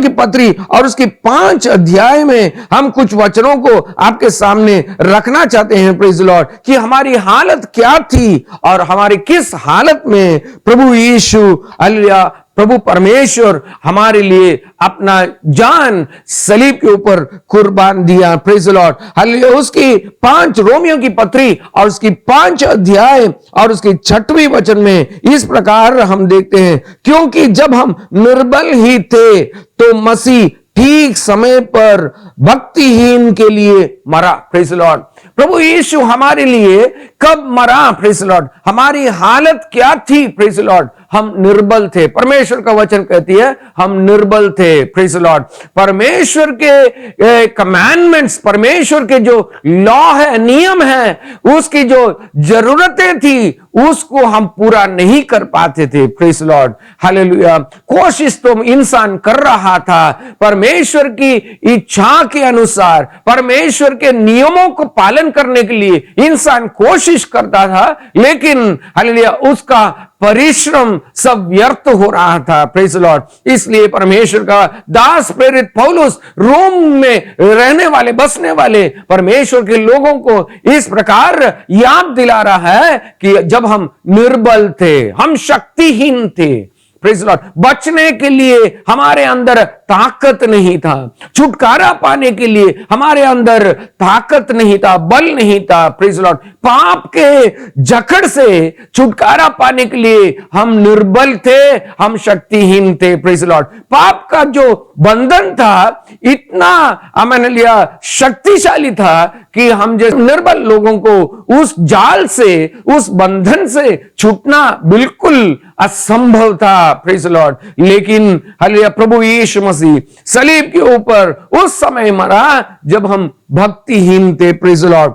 की पत्री और उसकी 5 अध्याय में हम कुछ वचनों को आपके सामने रखना चाहते हैं। Praise the Lord. कि हमारी हालत क्या थी और हमारी किस हालत में प्रभु यीशु, हालेलुया, प्रभु परमेश्वर हमारे लिए अपना जान सलीब के ऊपर कुर्बान दिया। Praise the Lord. हालेलुया। उसकी 5 रोमियो की पत्री और उसकी 5 अध्याय और उसकी 6वें वचन में इस प्रकार हम देखते हैं, क्योंकि जब हम निर्बल ही थे तो मसीह ठीक समय पर भक्तिहीन के लिए मरा। Praise the Lord. प्रभु यीशु हमारे लिए कब मरा? Praise the Lord. हमारी हालत क्या थी? Praise the Lord. हम निर्बल थे। परमेश्वर का वचन कहती है हम निर्बल थे। Praise the Lord. परमेश्वर के कमांडमेंट्स, परमेश्वर के जो लॉ है, नियम है, उसकी जो जरूरतें थी उसको हम पूरा नहीं कर पाते थे। Praise the Lord, hallelujah. कोशिश तो इंसान कर रहा था परमेश्वर की इच्छा के अनुसार, परमेश्वर के नियमों को पालन करने के लिए इंसान कोशिश करता था, लेकिन हालेलुया उसका परिश्रम सब व्यर्थ हो रहा था। Praise the Lord. इसलिए परमेश्वर का दास प्रेरित पौलुस रोम में रहने वाले, बसने वाले परमेश्वर के लोगों को इस प्रकार याद दिला रहा है कि जब हम निर्बल थे, हम शक्तिहीन थे, प्रेज लॉर्ड, बचने के लिए हमारे अंदर ताकत नहीं था, छुटकारा पाने के लिए हमारे अंदर ताकत नहीं था, बल नहीं था। प्रेज लॉर्ड, पाप के जकड़ से छुटकारा पाने के लिए हम निर्बल थे, हम शक्तिहीन थे। प्रेज लॉर्ड, पाप का जो बंधन था इतना मैंने लिया शक्तिशाली था कि हम जैसे निर्बल लोगों को उस जाल से, उस बंधन से छूटना बिल्कुल असंभव था। प्रेज लॉर्ड, लेकिन हालेलुया प्रभु यीशु मसीह सलीब के ऊपर उस समय मरा जब हम भक्तिहीन थे। प्रेज लॉर्ड,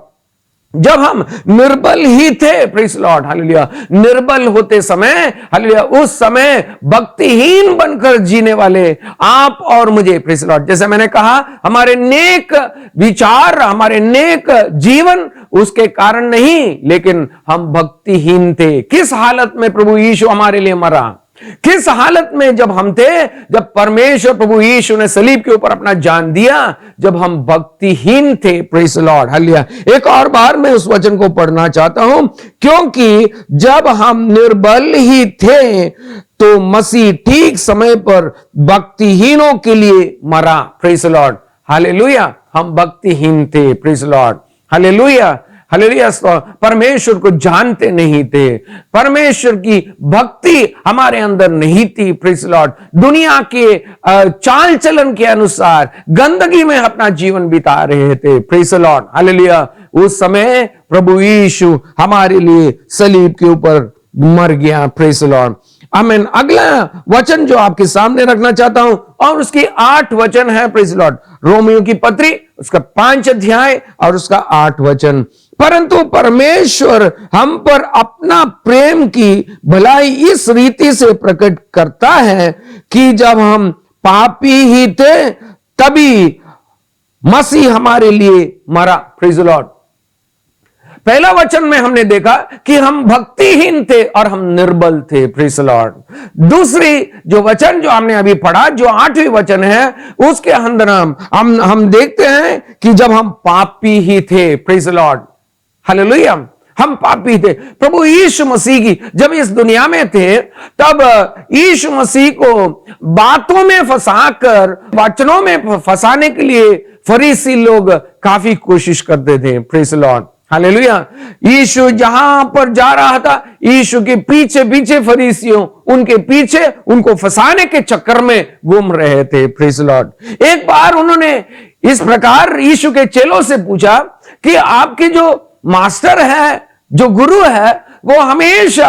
जब हम निर्बल ही थे। Praise Lord, hallelujah. निर्बल होते समय, हालेलुया, उस समय भक्तिहीन बनकर जीने वाले आप और मुझे, प्रेज लॉर्ड, जैसे मैंने कहा, हमारे नेक विचार, हमारे नेक जीवन उसके कारण नहीं, लेकिन हम भक्तिहीन थे। किस हालत में प्रभु यीशु हमारे लिए मरा, किस हालत में जब हम थे, जब परमेश्वर प्रभु यीशु ने सलीब के ऊपर अपना जान दिया, जब हम भक्तिहीन थे। Praise Lord, hallelujah. एक और बार मैं उस वचन को पढ़ना चाहता हूं, क्योंकि जब हम निर्बल ही थे तो मसीह ठीक समय पर भक्तिहीनों के लिए मरा। Praise Lord, hallelujah. हम भक्तिहीन थे। Praise Lord, hallelujah, hallelujah. परमेश्वर को जानते नहीं थे, परमेश्वर की भक्ति हमारे अंदर नहीं थी। प्रेज लॉर्ड, दुनिया के चाल चलन के अनुसार गंदगी में अपना जीवन बिता रहे थे। Praise Lord, hallelujah. उस समय प्रभु यीशु हमारे लिए सलीब के ऊपर मर गया। प्रेज लॉर्ड, आमीन। अगला वचन जो आपके सामने रखना चाहता हूं, और उसकी 8 वचन है। प्रेज लॉर्ड, रोमियो की पत्री उसका 5 अध्याय और उसका 8 वचन। परंतु परमेश्वर हम पर अपना प्रेम की भलाई इस रीति से प्रकट करता है कि जब हम पापी ही थे तभी मसीह हमारे लिए मरा। प्रेज लॉर्ड, पहला वचन में हमने देखा कि हम भक्तिहीन थे और हम निर्बल थे। प्रेज लॉर्ड, दूसरी जो वचन जो हमने अभी पढ़ा, जो 8वीं वचन है, उसके अंदर हम देखते हैं कि जब हम पापी ही थे। प्रेज लॉर्ड, हालेलुया, हम पापी थे। प्रभु यीशु मसीह की जब इस दुनिया में थे, तब यीशु मसीह को बातों में फंसाकर, वचनों में फंसाने के लिए फरीसी लोग काफी कोशिश करते थे। Praise Lord, hallelujah. यीशु जहां पर जा रहा था, यीशु के पीछे पीछे फरीसियों उनके पीछे उनको फंसाने के चक्कर में घूम रहे थे। प्रेज लॉर्ड, एक बार उन्होंने इस प्रकार यीशु के चेलों से पूछा कि आपके जो मास्टर है, जो गुरु है, वो हमेशा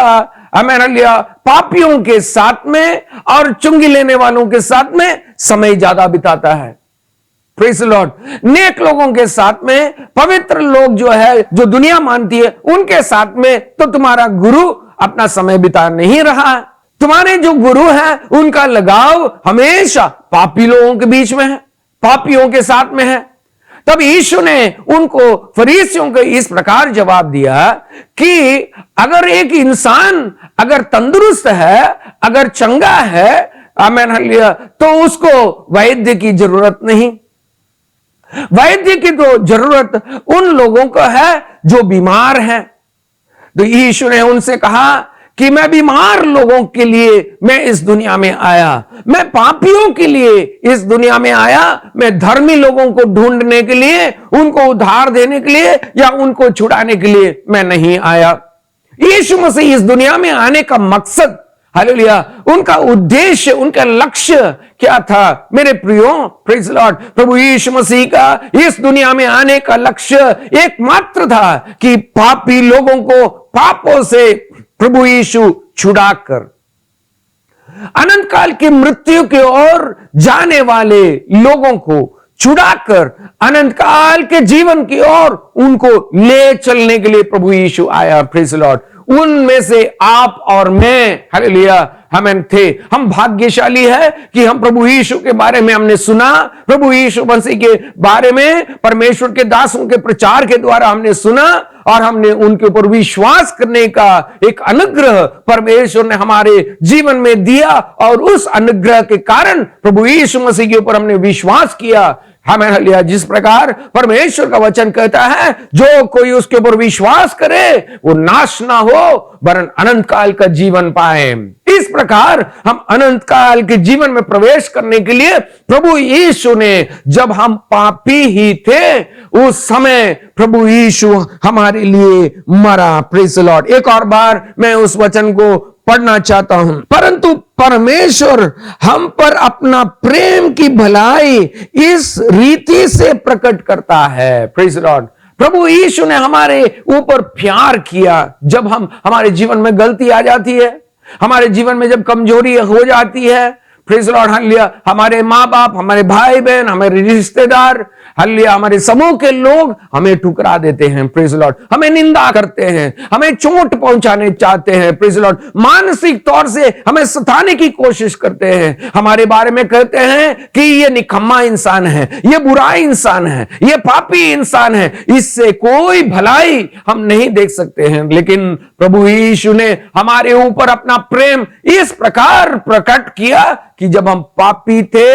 हालेलुया पापियों के साथ में और चुंगी लेने वालों के साथ में समय ज्यादा बिताता है। प्रेज लॉर्ड, नेक लोगों के साथ में, पवित्र लोग जो है, जो दुनिया मानती है, उनके साथ में तो तुम्हारा गुरु अपना समय बिता नहीं रहा। तुम्हारे जो गुरु हैं उनका लगाव हमेशा पापी लोगों के बीच में है, पापियों के साथ में है। तब यीशु ने उनको, फरीसियों को इस प्रकार जवाब दिया कि अगर एक इंसान अगर तंदुरुस्त है, अगर चंगा है, हालेलुया, तो उसको वैद्य की जरूरत नहीं। वैद्य की तो जरूरत उन लोगों को है जो बीमार हैं। तो यीशु ने उनसे कहा कि मैं बीमार लोगों के लिए मैं इस दुनिया में आया, मैं पापियों के लिए इस दुनिया में आया, मैं धर्मी लोगों को ढूंढने के लिए, उनको उद्धार देने के लिए या उनको छुड़ाने के लिए मैं नहीं आया। यीशु मसीह इस दुनिया में आने का मकसद, हालेलुया, उनका उद्देश्य, उनका लक्ष्य क्या था मेरे प्रियो? प्रेज लॉर्ड, प्रभु यीशु मसीह का इस दुनिया में आने का लक्ष्य एकमात्र था कि पापी लोगों को पापों से प्रभु यीशु छुड़ाकर, अनंत काल की मृत्यु की ओर जाने वाले लोगों को छुड़ाकर अनंत काल के जीवन की ओर उनको ले चलने के लिए प्रभु यीशु आया। Praise the Lord. उनमें से आप और मैं, हालेलुया, हम थे। हम भाग्यशाली है कि हम प्रभु यीशु के बारे में हमने सुना, प्रभु यीशु मसीह के बारे में परमेश्वर के दासों के प्रचार के द्वारा हमने सुना और हमने उनके ऊपर विश्वास करने का एक अनुग्रह परमेश्वर ने हमारे जीवन में दिया और उस अनुग्रह के कारण प्रभु यीशु मसीह के ऊपर हमने विश्वास किया। हमें लिया जिस प्रकार परमेश्वर का वचन कहता है, जो कोई उसके ऊपर विश्वास करे वो नाश ना हो वरन अनंत काल का जीवन पाए। इस प्रकार हम अनंत काल के जीवन में प्रवेश करने के लिए प्रभु यीशु ने, जब हम पापी ही थे उस समय प्रभु यीशु हमारे लिए मरा। Praise the Lord. एक और बार मैं उस वचन को पढ़ना चाहता हूं। परंतु परमेश्वर हम पर अपना प्रेम की भलाई इस रीति से प्रकट करता है। Praise the Lord. प्रभु यीशु ने हमारे ऊपर प्यार किया। जब हमारे जीवन में गलती आ जाती है, हमारे जीवन में जब कमजोरी हो जाती है, प्रेज द लॉर्ड, हालेलुया, हमारे माँ बाप, हमारे भाई बहन, हमारे रिश्तेदार, हालेलुया, हमारे समूह के लोग हमें ठुकरा देते हैं। Praise the Lord. हमें निंदा करते हैं, हमें चोट पहुंचाने चाहते हैं। Praise the Lord. मानसिक तौर से हमें सताने की कोशिश करते हैं, हमारे बारे में कहते हैं कि ये निकम्मा इंसान है, ये बुरा इंसान है, ये पापी इंसान है, इससे कोई भलाई हम नहीं देख सकते हैं। लेकिन प्रभु यीशु ने हमारे ऊपर अपना प्रेम इस प्रकार प्रकट किया कि जब हम पापी थे,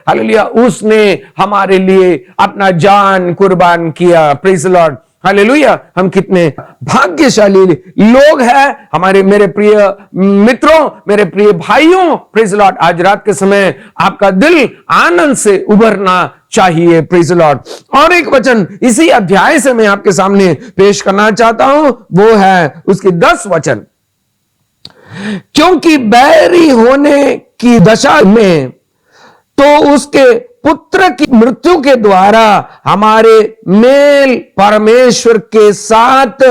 हालेलुया, उसने हमारे लिए अपना जान कुर्बान किया। Praise the Lord. हालेलुया। हम कितने भाग्यशाली लोग हैं। हमारे मेरे प्रिय मित्रों, मेरे प्रिय भाइयों, प्रेज द लॉर्ड, आज रात के समय आपका दिल आनंद से उभरना चाहिए। Praise the Lord. और एक वचन इसी अध्याय से मैं आपके सामने पेश करना चाहता हूं, वो है उसके 10 वचन। क्योंकि बैरी होने की दशा में तो उसके पुत्र की मृत्यु के द्वारा हमारे मेल परमेश्वर के साथ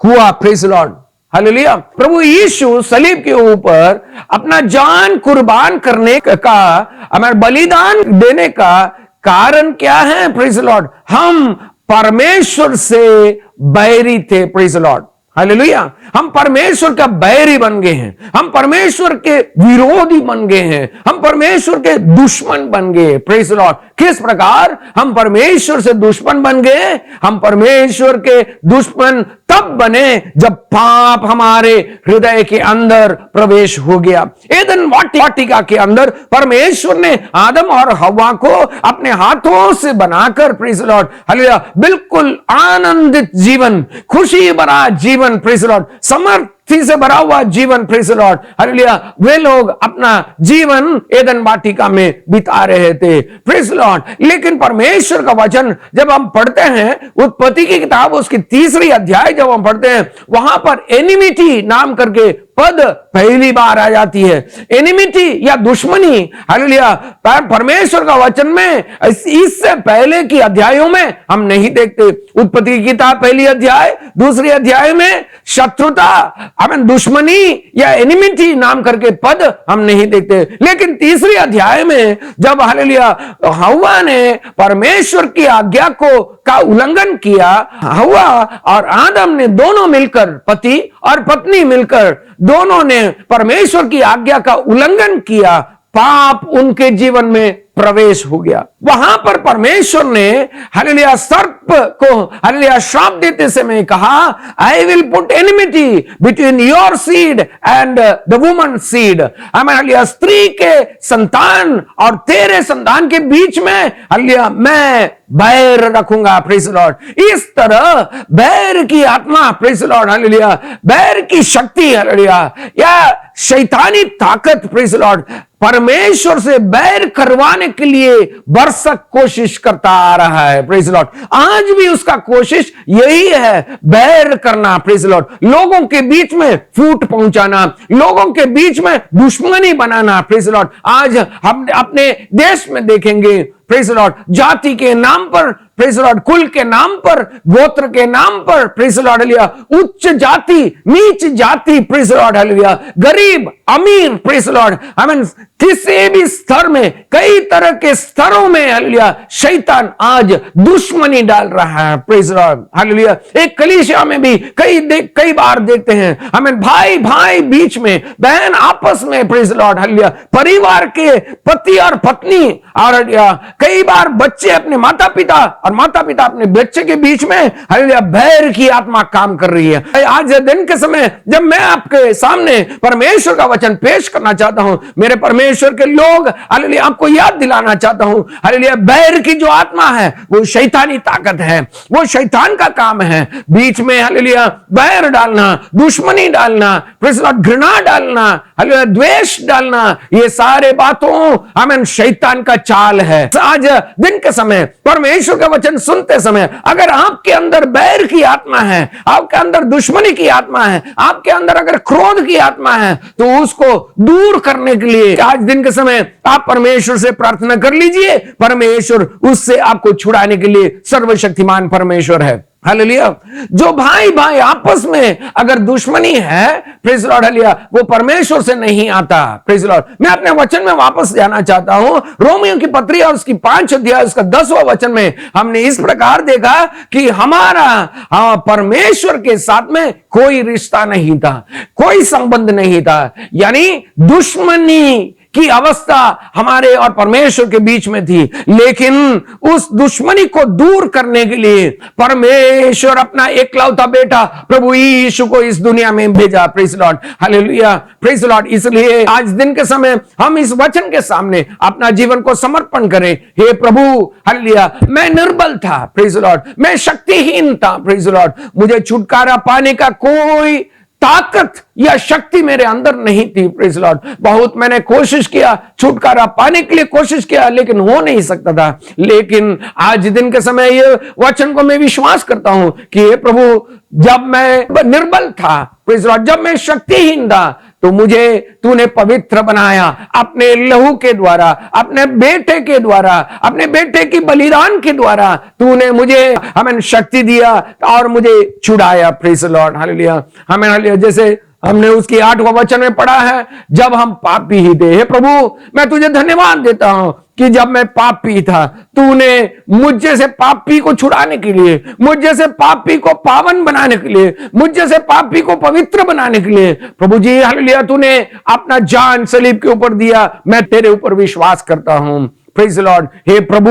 हुआ। Praise the Lord. हालेलुया। प्रभु यीशु सलीब के ऊपर अपना जान कुर्बान करने का, हमारे बलिदान देने का कारण क्या है? Praise the Lord. हम परमेश्वर से बैरी थे। Praise the Lord. हालेलुया। हम परमेश्वर का बैरी बन गए हैं, हम परमेश्वर के विरोधी बन गए हैं, हम परमेश्वर के दुश्मन बन गए। Praise the Lord. किस प्रकार हम परमेश्वर से दुश्मन बन गए? हम परमेश्वर के दुश्मन तब बने जब पाप हमारे हृदय के अंदर प्रवेश हो गया। एदन वाटिका के अंदर परमेश्वर ने आदम और हव्वा को अपने हाथों से बनाकर, प्रेज द लॉर्ड, हालेलुया, बिल्कुल आनंदित जीवन, खुशी भरा जीवन, प्रेज द लॉर्ड, समर्थी से भरा हुआ जीवन, प्रेज द लॉर्ड, हालेलुया, वे लोग अपना जीवन एदन वाटिका में बिता रहे थे। Praise the Lord. लेकिन परमेश्वर का वचन जब हम पढ़ते हैं, उत्पत्ति की किताब उसकी 3री अध्याय जब हम पढ़ते हैं, वहां पर एनिमिटी नाम करके पद पहली बार आ जाती है। एनिमिटी या दुश्मनी, हालेलुया, परमेश्वर का वचन में इससे पहले की अध्यायों में हम नहीं देखते। उत्पत्ति की किताब 1 अध्याय, 2 अध्याय में शत्रुता, हमें दुश्मनी या एनिमिटी नाम करके पद हम नहीं देखते। लेकिन 3 अध्याय में जब हालेलुया हव्वा ने परमेश्वर की आज्ञा का उल्लंघन किया, हव्वा और आदम ने दोनों मिलकर, पति और पत्नी मिलकर दोनों ने परमेश्वर की आज्ञा का उल्लंघन किया, पाप उनके जीवन में प्रवेश हो गया। वहां पर परमेश्वर ने हालेलुया सर्प को हालेलुया श्राप देते समय कहा, I will put enmity between your seed and the woman seed. Hallelujah स्त्री के संतान और तेरे संतान के बीच में हालेलुया मैं बैर रखूंगा। Praise the Lord. इस तरह बैर की आत्मा, प्रेज द लॉर्ड, हालेलुया, बैर की शक्ति, हालेलुया, या शैतानी ताकत, प्रेज द लॉर्ड, परमेश्वर से बैर करवाने के लिए बरसक कोशिश करता आ रहा है। Praise the Lord. आज भी उसका कोशिश यही है, बैर करना। Praise the Lord. लोगों के बीच में फूट पहुंचाना, लोगों के बीच में दुश्मनी बनाना। Praise the Lord. आज हम अपने देश में देखेंगे, प्रेज द लॉर्ड, जाति के नाम पर, प्रेज द लॉर्ड, कुल के नाम पर, गोत्र के नाम पर, प्रेज द लॉर्ड, हालेलुया, उच्च जाति, नीच जाति, प्रेज द लॉर्ड, हालेलुया, गरीब अमीर, प्रेज लॉर्ड, आमीन, किसी भी स्तर में, कई तरह के स्तरों में हालेलुया शैतान आज दुश्मनी डाल रहा है, प्रेज लॉर्ड, हालेलुया। एक कलीसिया में भी कई बार देखते हैं, हमें भाई भाई बीच में, बहन आपस में, प्रेज लॉर्ड, हालेलुया, परिवार के पति और पत्नी, और कई बार बच्चे अपने माता पिता और माता पिता अपने बच्चे के बीच में, हालेलुया, बैर की आत्मा काम कर रही है। आज दिन के समय जब मैं आपके सामने परमेश्वर का वचन पेश करना चाहता हूं, मेरे परमेश्वर के लोग, हालेलुया, आपको याद दिलाना चाहता हूं, हालेलुया, बैर की जो आत्मा है वो शैतानी ताकत है, वो शैतान का काम है। बीच में हालेलुया बैर डालना, दुश्मनी डालना, घृणा डालना, हालेलुया द्वेष डालना, ये सारे बातों आमीन शैतान का चाल है। आज दिन के समय परमेश्वर का वचन सुनते समय अगर आपके अंदर बैर की आत्मा है, आपके अंदर दुश्मनी की आत्मा है, आपके अंदर अगर क्रोध की आत्मा है, तो उसको दूर करने के लिए आज दिन के समय आप परमेश्वर से प्रार्थना कर लीजिए। परमेश्वर उससे आपको छुड़ाने के लिए सर्वशक्तिमान परमेश्वर है। हालेलुया। जो भाई भाई आपस में अगर दुश्मनी है, प्रेज लॉर्ड, हालेलुया, वो परमेश्वर से नहीं आता। Praise Lord. मैं अपने वचन में वापस जाना चाहता हूं, रोमियो की पत्री और उसकी 5 अध्याय उसका 10वां वचन में हमने इस प्रकार देखा कि हमारा परमेश्वर के साथ में कोई रिश्ता नहीं था, कोई संबंध नहीं था, यानी दुश्मनी की अवस्था हमारे और परमेश्वर के बीच में थी। लेकिन उस दुश्मनी को दूर करने के लिए परमेश्वर अपना एकलौता बेटा प्रभु यीशु को इस दुनिया में भेजा। Praise Lord, hallelujah, praise Lord. इसलिए आज दिन के समय हम इस वचन के सामने अपना जीवन को समर्पण करें। हे प्रभु, हालेलुया, मैं निर्बल था, प्रेज लॉर्ड, मैं शक्तिहीन था, प्रेज लॉर्ड, मुझे छुटकारा पाने का कोई ताकत या शक्ति मेरे अंदर नहीं थी। प्रेज लॉर्ड, बहुत मैंने कोशिश किया, छुटकारा पाने के लिए कोशिश किया, लेकिन हो नहीं सकता था। लेकिन आज दिन के समय ये वचन को मैं विश्वास करता हूं कि हे प्रभु, जब मैं निर्बल था, प्रेज लॉर्ड, जब मैं शक्तिहीन था, तो मुझे तूने पवित्र बनाया अपने लहू के द्वारा, अपने बेटे के द्वारा, अपने बेटे की बलिदान के द्वारा तूने मुझे हमें शक्ति दिया और मुझे छुड़ाया। प्रेज लॉर्ड, हालेलुया, हमें हालेलुया, जैसे हमने उसकी 8वां वचन में पढ़ा है, जब हम पापी ही थे। हे प्रभु, मैं तुझे धन्यवाद देता हूं कि जब मैं पापी था, तूने मुझे से पापी को छुड़ाने के लिए, मुझे से पापी को पावन बनाने के लिए, मुझे से पापी को पवित्र बनाने के लिए, प्रभु जी, हालेलुया, तूने अपना जान सलीब के ऊपर दिया। मैं तेरे ऊपर विश्वास करता हूं। Praise Lord. हे प्रभु,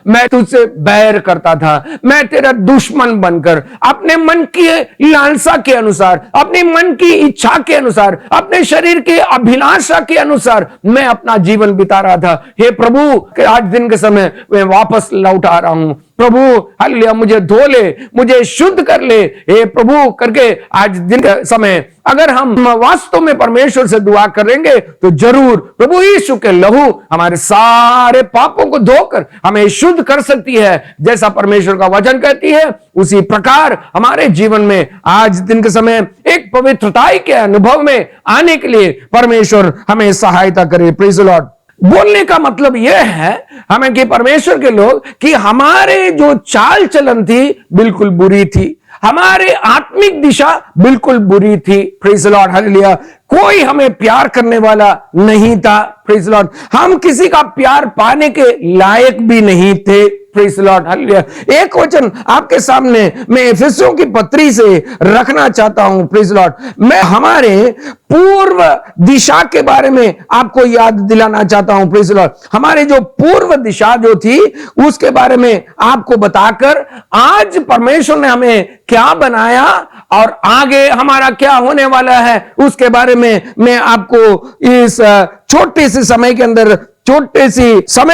मैं तुझसे बैर करता था, मैं तेरा दुश्मन बनकर अपने मन की लालसा के अनुसार, अपने मन की इच्छा के अनुसार, अपने शरीर के अभिलाषा के अनुसार मैं अपना जीवन बिता रहा था। हे प्रभु, आज दिन के समय मैं वापस लौट आ रहा हूं। प्रभु, हालेलुया, मुझे धो ले, मुझे शुद्ध कर ले, हे प्रभु करके आज दिन के समय अगर हम वास्तव में परमेश्वर से दुआ करेंगे तो जरूर प्रभु यीशु के लहू हमारे सारे पापों को धोकर हमें शुद्ध कर सकती है। जैसा परमेश्वर का वचन कहती है, उसी प्रकार हमारे जीवन में आज दिन के समय एक पवित्रताई के अनुभव में आने के लिए परमेश्वर हमें सहायता करे। Praise the Lord. बोलने का मतलब यह है हमें कि परमेश्वर के लोग कि हमारे जो चाल चलन थी बिल्कुल बुरी थी, हमारे आत्मिक दिशा बिल्कुल बुरी थी। Praise the Lord, hallelujah. कोई हमें प्यार करने वाला नहीं था। Praise the Lord. हम किसी का प्यार पाने के लायक भी नहीं थे। Praise the Lord, hallelujah. एक वचन आपके सामने मैं इफिसियों की पत्री से रखना चाहता हूं। Praise the Lord. मैं हमारे पूर्व दिशा के बारे में आपको याद दिलाना चाहता हूं। Praise the Lord. हमारे जो पूर्व दिशा जो थी उसके बारे में आपको बताकर आज परमेश्वर ने हमें क्या बनाया और आगे हमारा क्या होने वाला है उसके बारे में मैं आपको इस छोटे से समय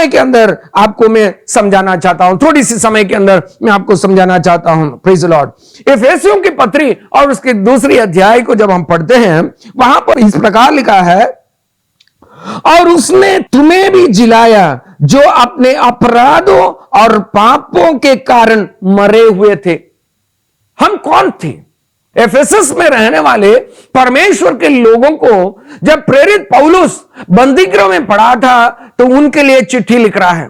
के अंदर आपको मैं समझाना चाहता हूं। थोड़ी सी समय के अंदर मैं आपको समझाना चाहता हूं। Praise the Lord. इफिसियों की पत्री और उसके दूसरी अध्याय को जब हम पढ़ते हैं, वहां पर इस प्रकार लिखा है, और उसने तुम्हें भी जिलाया जो अपने अपराधों और पापों के कारण मरे हुए थे। हम कौन थे? एफेसस में रहने वाले परमेश्वर के लोगों को जब प्रेरित पौलुस बंदीगृह में पड़ा था तो उनके लिए चिट्ठी लिख रहा है।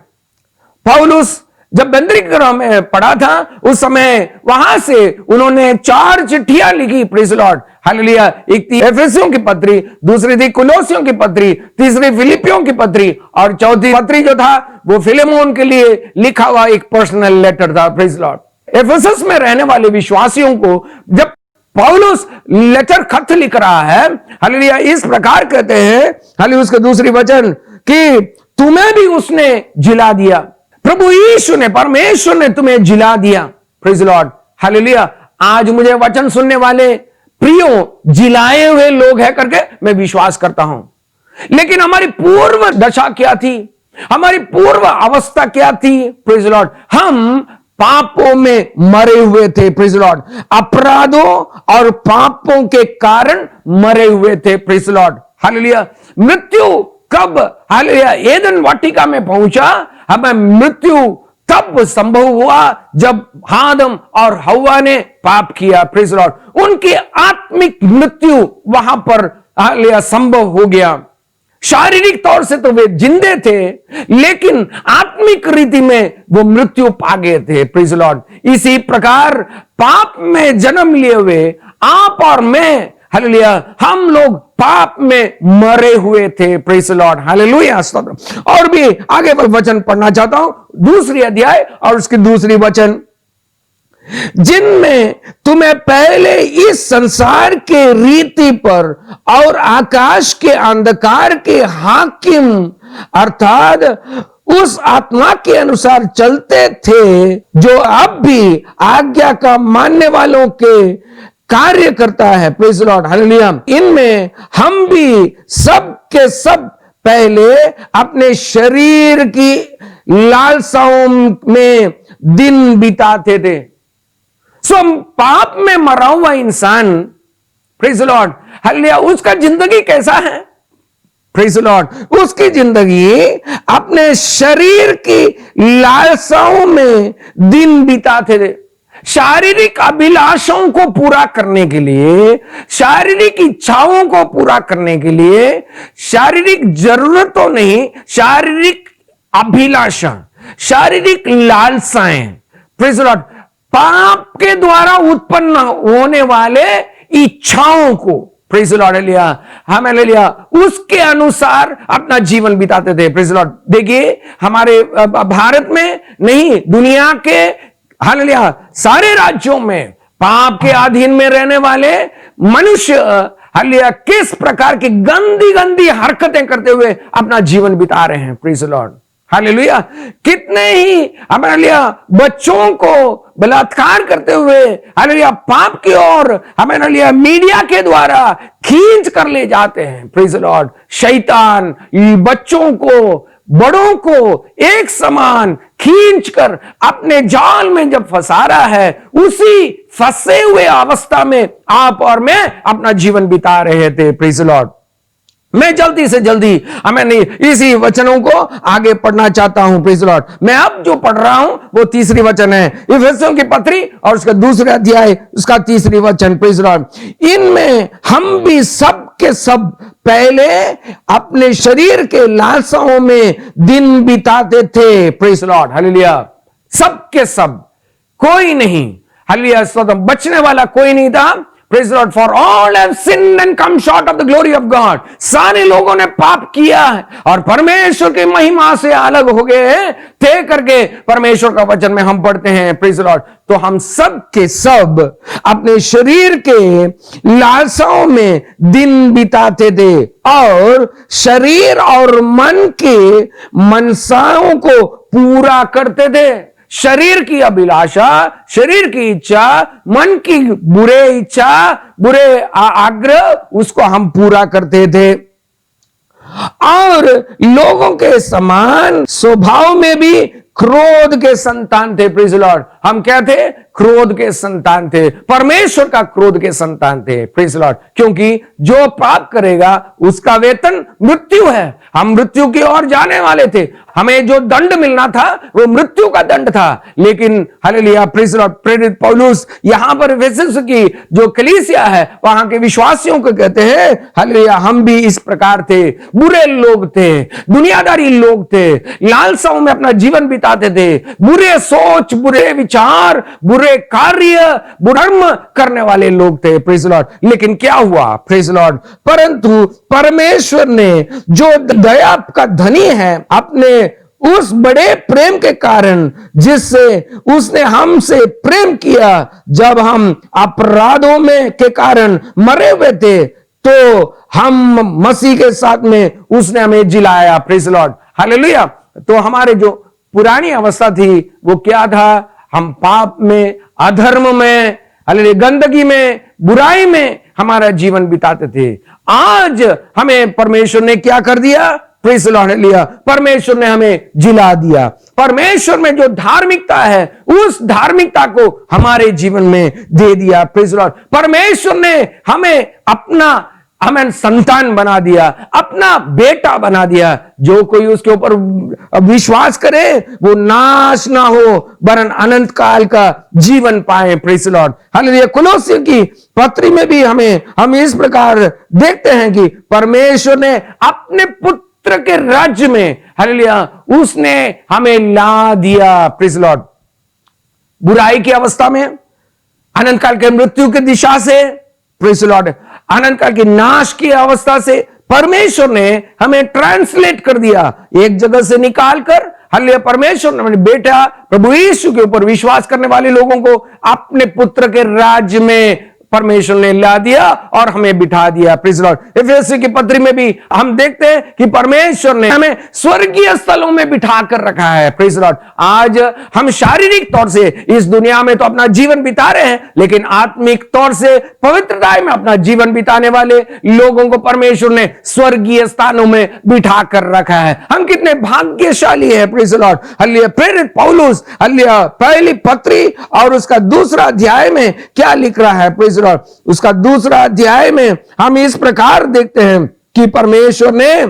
पौलुस जब बंदरी गृह में पढ़ा था उस समय वहां से उन्होंने 4 चिट्ठियां लिखी, प्रेज लॉर्ड, हालेलुया। एक थी एफेसियों की पत्री, दूसरी थी कुलोसियों की पत्री, तीसरी फिलिपियों की पत्री और चौथी पत्री जो था वो फिलेमोन के लिए लिखा हुआ एक पर्सनल लेटर था, प्रेज लॉर्ड। एफेसस में रहने वाले विश्वासियों को जब पौलुस लेटर खत लिख रहा है, हालेलुया, इस प्रकार कहते हैं, हालेलुया, उसका दूसरी वचन कि तुम्हें भी उसने जिला दिया, प्रभु यीशु ने, परमेश्वर ने तुम्हें जिला दिया, प्रेज लॉर्ड, हालेलुया। आज मुझे वचन सुनने वाले प्रियो जिलाए हुए लोग हैं करके मैं विश्वास करता हूं, लेकिन हमारी पूर्व दशा क्या थी, हमारी पूर्व अवस्था क्या थी, प्रेज लॉर्ड, हम पापों में मरे हुए थे, प्रेज लॉर्ड, अपराधों और पापों के कारण मरे हुए थे, प्रेज लॉर्ड, हालेलुया। मृत्यु कब, हालेलुया, एदन वाटिका में पहुंचा, हमें मृत्यु तब संभव हुआ जब आदम और हव्वा ने पाप किया, प्रेज लॉर्ड। उनकी आत्मिक मृत्यु वहां पर, हालेलुया, संभव हो गया। शारीरिक तौर से तो वे जिंदे थे, लेकिन आत्मिक रीति में वो मृत्यु पा गए थे, प्रेज लॉर्ड। इसी प्रकार पाप में जन्म लिए हुए आप और मैं, हालेलुया, हम लोग पाप में मरे हुए थे, प्रेज लॉर्ड, हालेलुया, स्तोत्र। और भी आगे वचन पढ़ना चाहता हूं, दूसरी अध्याय और उसकी दूसरी वचन, जिनमें तुम्हें पहले इस संसार के रीति पर और आकाश के अंधकार के हाकिम अर्थात उस आत्मा के अनुसार चलते थे, जो अब भी आज्ञा का मानने वालों के कार्य करता है, प्रेज लॉर्ड, हालेलुया। इनमें हम भी सब के सब पहले अपने शरीर की लालसाओं में दिन बिताते थे। सो पाप में मरा हुआ इंसान, प्रेज लॉर्ड, हालेलुया, उसका जिंदगी कैसा है, प्रेज लॉर्ड, उसकी जिंदगी अपने शरीर की लालसाओं में दिन बिताते थे। शारीरिक अभिलाषाओं को पूरा करने के लिए, शारीरिक इच्छाओं को पूरा करने के लिए, शारीरिक जरूरतों नहीं, शारीरिक अभिलाषा, शारीरिक लालसाएं, प्रेज लॉर्ड, पाप के द्वारा उत्पन्न होने वाले इच्छाओं को, प्रेज लॉर्ड, हालेलुया, हालेलुया, उसके अनुसार अपना जीवन बिताते थे, प्रेज लॉर्ड। देखिए हमारे भारत में नहीं, दुनिया के, हालेलुया, सारे राज्यों में पाप के अधीन में रहने वाले मनुष्य, हालेलुया, किस प्रकार की गंदी गंदी हरकतें करते हुए अपना जीवन बिता रहे हैं, प्रेज लॉर्ड, हालेलुया। कितने ही, हालेलुया, बच्चों को बलात्कार करते हुए, हालेलुया, पाप की ओर, हालेलुया, मीडिया के द्वारा खींच कर ले जाते हैं, प्रेज लॉर्ड। शैतान बच्चों को, बड़ों को एक समान खींचकर अपने जाल में जब फंसा रहा है, उसी फंसे हुए अवस्था में आप और मैं अपना जीवन बिता रहे थे, प्रेज लॉर्ड। मैं जल्दी से जल्दी इसी वचनों को आगे पढ़ना चाहता हूं, प्रेज लॉर्ड। मैं अब जो पढ़ रहा हूं वो तीसरी वचन है, इफिसियों की पत्री और उसका दूसरा अध्याय, उसका तीसरी वचन, प्रेज लॉर्ड। इनमें हम भी सब के सब पहले अपने शरीर के लालसाओं में दिन बिताते थे, प्रेज लॉर्ड, हालेलुया। सब के सब, कोई नहीं, हालेलुया, बचने वाला कोई नहीं था, Praise the Lord, for all have sinned and come short of the glory of God. सारे लोगों ने पाप किया है और परमेश्वर की महिमा से अलग हो गए थे करके परमेश्वर का वचन में हम पढ़ते हैं, Praise the Lord। तो हम सब के सब अपने शरीर के लालसाओं में दिन बिताते थे और शरीर और मन के मनसाओं को पूरा करते थे। शरीर की अभिलाषा, शरीर की इच्छा, मन की बुरे इच्छा, बुरे आग्रह, उसको हम पूरा करते थे और लोगों के समान स्वभाव में भी क्रोध के संतान थे, प्रेज़ द लॉर्ड। हम क्या थे? क्रोध के संतान थे, परमेश्वर का क्रोध के संतान थे। Praise Lord. क्योंकि जो पाप करेगा उसका वेतन मृत्यु है। हम मृत्यु की ओर जाने वाले थे, हमें जो दंड मिलना था वो मृत्यु का दंड था। लेकिन हालेलुया, प्रेज लॉर्ड, प्रेरित पौलुस यहां पर एफेसस की जो कलीसिया है वहां के विश्वासियों को कहते हैं, हालेलुया, हम भी इस प्रकार थे, बुरे लोग थे, दुनियादारी लोग थे, लालसाओं में अपना जीवन बिताते थे, बुरे सोच, बुरे विचार, बुरे कार्य, बुधर्म करने वाले लोग थे। Praise Lord. लेकिन क्या हुआ? प्रेज लॉर्ड, परंतु परमेश्वर ने जो दया का धनी है, अपने उस बड़े प्रेम के कारण जिससे उसने हमसे प्रेम किया, जब हम अपराधों में के कारण मरे हुए थे तो हम मसीह के साथ में उसने हमें जिलाया। Praise Lord, hallelujah. तो हमारे जो पुरानी अवस्था थी वो क्या था? हम पाप में, अधर्म में, हालेलुया, गंदगी में, बुराई में हमारा जीवन बिताते थे। आज हमें परमेश्वर ने क्या कर दिया? प्रेज लॉर्ड, हालेलुया, परमेश्वर ने हमें जिला दिया। परमेश्वर में जो धार्मिकता है उस धार्मिकता को हमारे जीवन में दे दिया। Praise Lord. परमेश्वर ने हमें संतान बना दिया, अपना बेटा बना दिया। जो कोई उसके ऊपर विश्वास करे वो नाश ना हो वरन अनंत काल का जीवन पाए। Praise Lord, hallelujah. कुलोसियों की पत्री में भी हम इस प्रकार देखते हैं कि परमेश्वर ने अपने पुत्र के राज्य में, हालेलुया, उसने हमें ला दिया। Praise Lord. बुराई की अवस्था में, अनंत काल के मृत्यु की दिशा से, प्रेज लॉर्ड, अनंत काल की नाश की अवस्था से परमेश्वर ने हमें ट्रांसलेट कर दिया, एक जगह से निकालकर। हालेलुया, परमेश्वर ने अपने बेटा प्रभु यीशु के ऊपर विश्वास करने वाले लोगों को अपने पुत्र के राज्य में परमेश्वर ने ला दिया और हमें बिठा दिया। Praise Lord. एफेसी की पत्री में भी हम देखते हैं कि परमेश्वर ने हमें स्वर्गीय स्थलों में बिठा कर रखा है। Praise Lord. आज हम शारीरिक तौर से इस दुनिया में तो अपना जीवन बिता रहे हैं, लेकिन आत्मिक तौर से पवित्रता में अपना जीवन बिताने वाले लोगों को परमेश्वर ने स्वर्गीय स्थानों में बिठा कर रखा है। हम कितने भाग्यशाली है। Praise Lord. हालेलुया। प्रेरित पौलुस, हालेलुया, पहली पत्री और उसका दूसरा अध्याय में क्या लिख रहा है? Praise Lord. उसका दूसरा अध्याय में हम इस प्रकार देखते हैं कि परमेश्वर ने,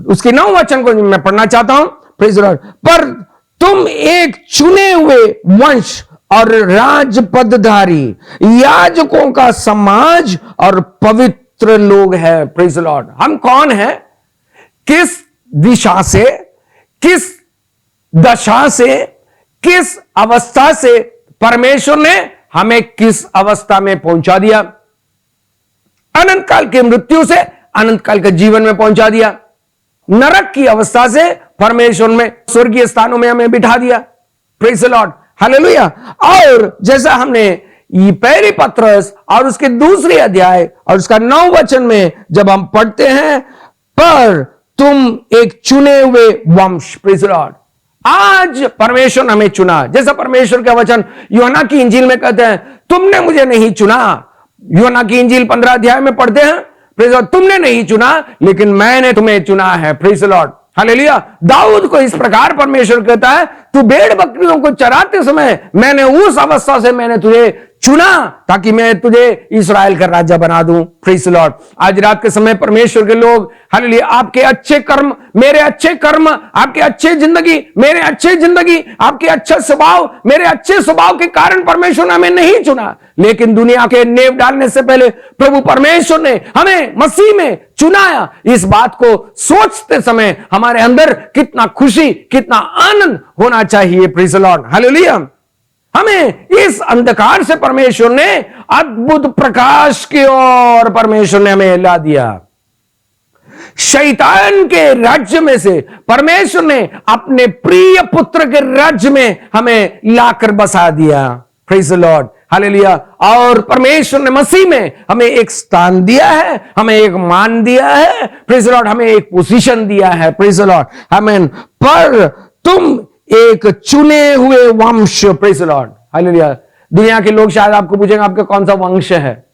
उसके 9 वचन को मैं पढ़ना चाहता हूं। Praise Lord. पर तुम एक चुने हुए वंश और राजपदधारी, याजकों का समाज और पवित्र लोग हैं। Praise Lord. हम कौन हैं? किस दिशा से, किस दशा से, किस अवस्था से परमेश्वर ने हमें किस अवस्था में पहुंचा दिया? अनंत काल की मृत्यु से अनंत काल के जीवन में पहुंचा दिया। नरक की अवस्था से परमेश्वर में स्वर्गीय स्थानों में हमें बिठा दिया। Praise the Lord, hallelujah. और जैसा हमने ये पहली पत्रस और उसके दूसरे अध्याय और उसका 9 वचन में जब हम पढ़ते हैं, पर तुम एक चुने हुए वंश, प्रेज द लॉर्ड। आज परमेश्वर ने हमें चुना, जैसा परमेश्वर का वचन यूहन्ना की इंजील में कहते हैं, तुमने मुझे नहीं चुना। यूहन्ना की इंजील 15 अध्याय में पढ़ते हैं, प्रेज लॉर्ड, तुमने नहीं चुना लेकिन मैंने तुम्हें चुना है। Praise Lord, hallelujah. दाऊद को इस प्रकार परमेश्वर कहता है, तू भेड़ बकरियों को चराते समय मैंने उस अवस्था से मैंने तुझे चुना ताकि मैं तुझे इस्राएल का राजा बना दूं। Praise Lord. आज रात के समय परमेश्वर के लोग, हालेलुया, आपके अच्छे कर्म, मेरे अच्छे कर्म, आपके अच्छे जिंदगी, मेरे अच्छे जिंदगी, आपके अच्छा स्वभाव, मेरे अच्छे स्वभाव के कारण परमेश्वर ने हमें नहीं चुना, लेकिन दुनिया के नेव डालने से पहले प्रभु परमेश्वर ने हमें मसीह में चुनाया। इस बात को सोचते समय हमारे अंदर कितना खुशी, कितना आनंद होना चाहिए। Praise Lord, hallelujah. हमें इस अंधकार से परमेश्वर ने अद्भुत प्रकाश की ओर परमेश्वर ने हमें ला दिया। शैतान के राज्य में से परमेश्वर ने अपने प्रिय पुत्र के राज्य में हमें लाकर बसा दिया। Praise the Lord, hallelujah. और परमेश्वर ने मसीह में हमें एक स्थान दिया है, हमें एक मान दिया है। प्रेज द लॉर्ड, हमें एक पोजीशन दिया है। प्रेज द लॉर्ड, आमीन। पर तुम एक चुने हुए वंश, प्रेज द लॉर्ड, हालेलुया। दुनिया के लोग शायद आपको पूछेंगे आपका कौन सा वंश है,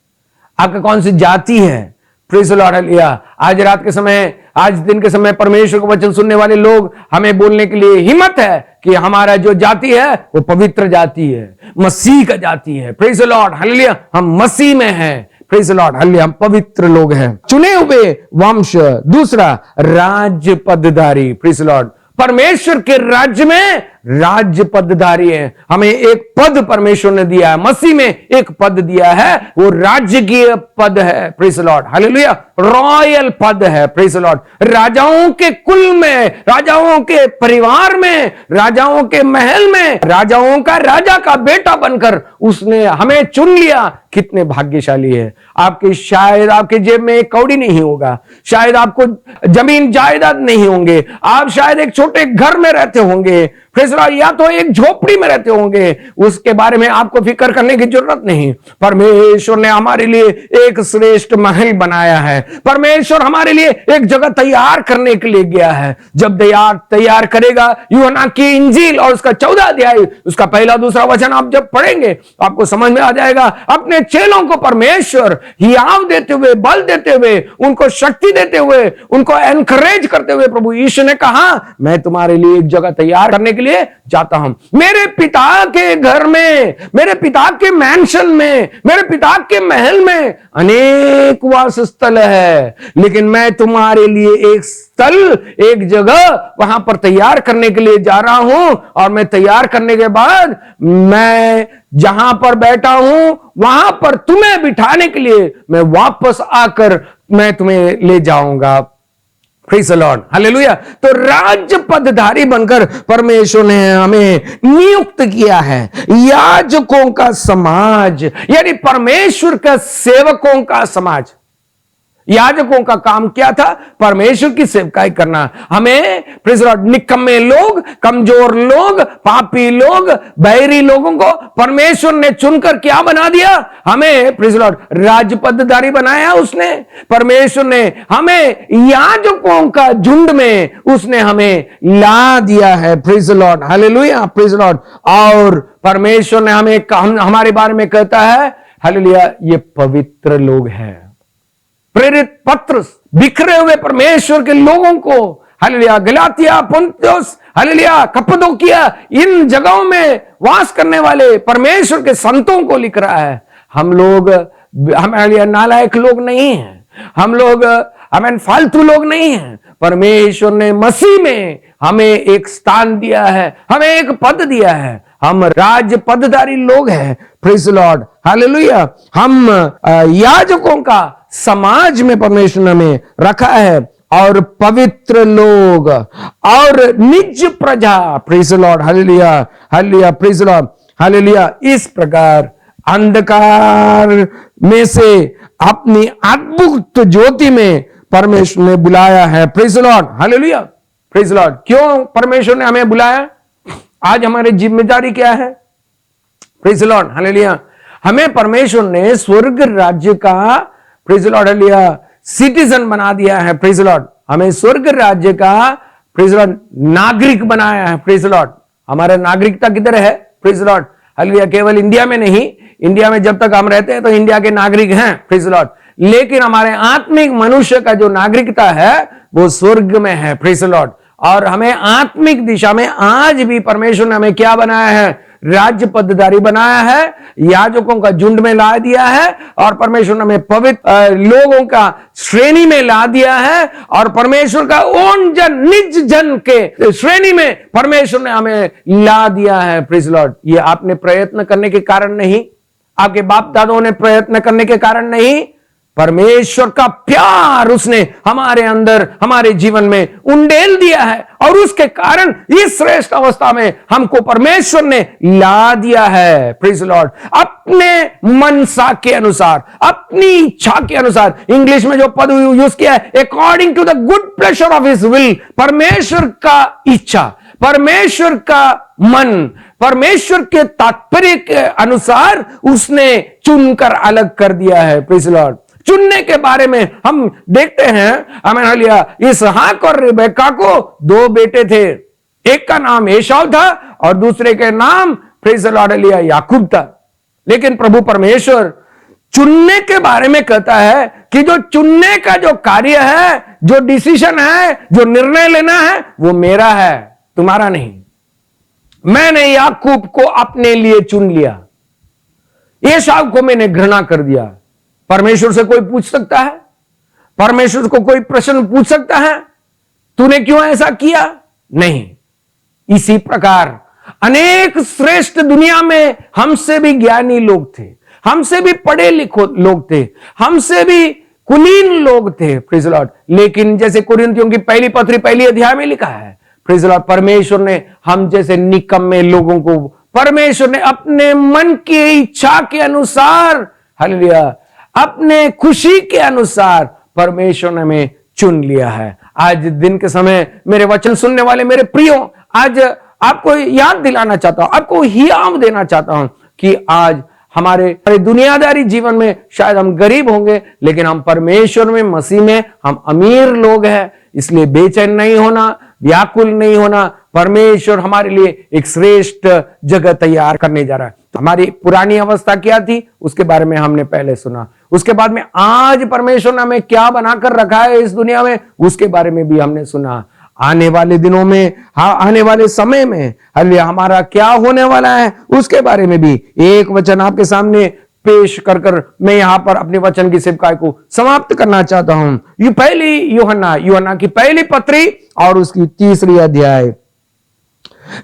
आपका कौन सी जाति है। Praise the Lord, hallelujah. आज रात के समय आज दिन के समय परमेश्वर का वचन सुनने वाले लोग हमें बोलने के लिए हिम्मत है कि हमारा जो जाति है वो पवित्र जाति है, मसीह का जाति है। Praise the Lord, hallelujah. हम मसीह में हैं, प्रेज द लॉर्ड, हालेलुया। हम पवित्र लोग हैं, चुने हुए वंश। दूसरा, राज्य पदधारी, प्रेज द लॉर्ड। परमेश्वर के राज्य में राज्य पदधारी है। हमें एक पद परमेश्वर ने दिया है, मसीह में एक पद दिया है, वो राजकीय पद है, praise the Lord, hallelujah. Royal पद है, प्रेज द लॉर्ड। राजाओं के कुल में, राजाओं के परिवार में, राजाओं के महल में, राजाओं का राजा का बेटा बनकर उसने हमें चुन लिया। कितने भाग्यशाली है। आपके शायद आपके जेब में एक कौड़ी नहीं होगा, शायद आपको जमीन जायदाद नहीं होंगे, आप शायद एक छोटे घर में रहते होंगे, या तो एक झोपड़ी में रहते होंगे, उसके बारे में आपको फिक्र करने की जरूरत नहीं। परमेश्वर ने हमारे लिए एक श्रेष्ठ महल बनाया है। परमेश्वर हमारे लिए एक जगह तैयार करने के लिए गया है। जब तैयार करेगा, यूहन्ना की इंजील और उसका 14 अध्याय, उसका पहला दूसरा वचन आप जब पढ़ेंगे आपको समझ में आ जाएगा। अपने चेलों को परमेश्वर हियाव देते हुए, बल देते हुए, उनको शक्ति देते हुए, उनको एनकरेज करते हुए प्रभु यीशु ने कहा, मैं तुम्हारे लिए एक जगह तैयार करने के लिए जाता हूं। मेरे पिता के घर में, मेरे पिता के मैंशन में, मेरे पिता के महल में अनेक वास स्थल है, लेकिन मैं तुम्हारे लिए एक स्थल, एक जगह वहां पर तैयार करने के लिए जा रहा हूं। और मैं तैयार करने के बाद मैं जहां पर बैठा हूं वहां पर तुम्हें बिठाने के लिए मैं वापस आकर मैं तुम्हें ले जाऊंगा। Praise the Lord, hallelujah. तो राज्य पदधारी बनकर परमेश्वर ने हमें नियुक्त किया है। याजकों का समाज, यानी परमेश्वर के सेवकों का समाज। याजकों का काम क्या था? परमेश्वर की सेवकाई करना। हमें प्रेज़ द लॉर्ड, निकम्मे लोग, कमजोर लोग, पापी लोग, बैरी लोगों को परमेश्वर ने चुनकर क्या बना दिया? हमें प्रेज़ द लॉर्ड राज्य पदधारी बनाया उसने। परमेश्वर ने हमें याजकों का झुंड में उसने हमें ला दिया है। Praise the Lord, hallelujah, praise the Lord. और परमेश्वर ने हमें हमारे बारे में कहता है, हालेलुया, ये पवित्र लोग हैं। प्रेरित पत्र बिखरे हुए परमेश्वर के लोगों को, हालेलुया, गलातिया, पुन्तुस, हालेलुया, कप्पदोकिया, इन जगहों में वास करने वाले परमेश्वर के संतों को लिख रहा है। हम नालायक लोग नहीं हैं, हम लोग फालतू लोग नहीं हैं। परमेश्वर ने मसीह में हमें एक स्थान दिया है, हमें एक पद दिया है। हम राज्य पदधारी लोग हैं। Praise the Lord, hallelujah. हम याजकों का समाज में परमेश्वर ने हमें रखा है, और पवित्र लोग और निज प्रजा। Praise the Lord, hallelujah, hallelujah, praise the Lord, hallelujah. इस प्रकार अंधकार में से अपनी अद्भुत ज्योति में परमेश्वर ने बुलाया है। Praise the Lord, hallelujah, praise the Lord. क्यों परमेश्वर ने हमें बुलाया? आज हमारी जिम्मेदारी क्या है? Praise the Lord, hallelujah. हमें परमेश्वर ने स्वर्ग राज्य का, praise the Lord, hallelujah, citizen बना दिया है। प्रेज़ द लॉर्ड, हमें स्वर्ग राज्य का, प्रेज़ द लॉर्ड, नागरिक बनाया है। प्रेज़ द लॉर्ड, हमारा नागरिकता किधर है? Praise the Lord, hallelujah. केवल इंडिया में नहीं, इंडिया में जब तक हम रहते हैं तो इंडिया के नागरिक हैं। प्रेज़ द लॉर्ड, लेकिन हमारे आत्मिक मनुष्य का जो नागरिकता है वो स्वर्ग में है। Praise the Lord. और हमें आत्मिक दिशा में आज भी परमेश्वर ने हमें क्या बनाया है? राज्य पदधारी बनाया है, याजकों का झुंड में ला दिया है, और परमेश्वर ने हमें पवित्र लोगों का श्रेणी में ला दिया है, और परमेश्वर का ओन जन, निज जन के श्रेणी में परमेश्वर ने हमें ला दिया है। Praise the Lord. ये आपने प्रयत्न करने के कारण नहीं, आपके बाप दादों ने प्रयत्न करने के कारण नहीं, परमेश्वर का प्यार उसने हमारे अंदर, हमारे जीवन में उंडेल दिया है, और उसके कारण इस श्रेष्ठ अवस्था में हमको परमेश्वर ने ला दिया है। Praise the Lord. अपने मनसा के अनुसार, अपनी इच्छा के अनुसार, इंग्लिश में जो पद यूज किया है, according to the good pleasure of his will. परमेश्वर का इच्छा, परमेश्वर का मन, परमेश्वर के तात्पर्य के अनुसार उसने चुनकर अलग कर दिया है। Praise the Lord. चुनने के बारे में हम देखते हैं, आमीन, हालेलुया। इसहाक और रिबेका को 2 बेटे थे, एक का नाम एसाव था और दूसरे के नाम, प्रेज़ द लॉर्ड, हालेलुया, याकूब था। लेकिन प्रभु परमेश्वर चुनने के बारे में कहता है कि जो चुनने का जो कार्य है, जो डिसीजन है, जो निर्णय लेना है, वो मेरा है, तुम्हारा नहीं। मैंने याकूब को अपने लिए चुन लिया, एसाव को मैंने घृणा कर दिया। परमेश्वर से कोई पूछ सकता है? परमेश्वर को कोई प्रश्न पूछ सकता है, तूने क्यों ऐसा किया? नहीं। इसी प्रकार अनेक श्रेष्ठ दुनिया में हमसे भी ज्ञानी लोग थे, हमसे भी पढ़े लिखे लोग थे, हमसे भी कुलीन लोग थे, प्रेज़ द लॉर्ड। लेकिन जैसे कुरिन्थियों की पहली पत्री पहली अध्याय में लिखा है, प्रेज़ द लॉर्ड, परमेश्वर ने हम जैसे निकम्मे लोगों को परमेश्वर ने अपने मन की इच्छा के अनुसार, हालेलुया, अपने खुशी के अनुसार परमेश्वर ने हमें चुन लिया है। आज दिन के समय मेरे वचन सुनने वाले मेरे प्रियो, आज आपको याद दिलाना चाहता हूं, आपको हियाव देना चाहता हूं कि आज हमारे दुनियादारी जीवन में शायद हम गरीब होंगे, लेकिन हम परमेश्वर में, मसीह में हम अमीर लोग हैं। इसलिए बेचैन नहीं होना, व्याकुल नहीं होना। परमेश्वर हमारे लिए एक श्रेष्ठ जगह तैयार करने जा रहा है। हमारी पुरानी अवस्था क्या थी उसके बारे में हमने पहले सुना, उसके बाद में आज परमेश्वर ने हमें क्या बनाकर रखा है इस दुनिया में, उसके बारे में भी हमने सुना। आने वाले दिनों में, आने वाले समय में हमारा क्या होने वाला है उसके बारे में भी एक वचन आपके सामने पेश कर मैं यहां पर अपने वचन की सेवकाई को समाप्त करना चाहता हूं। ये पहली यूहन्ना की पहली पत्री और उसकी 3री अध्याय।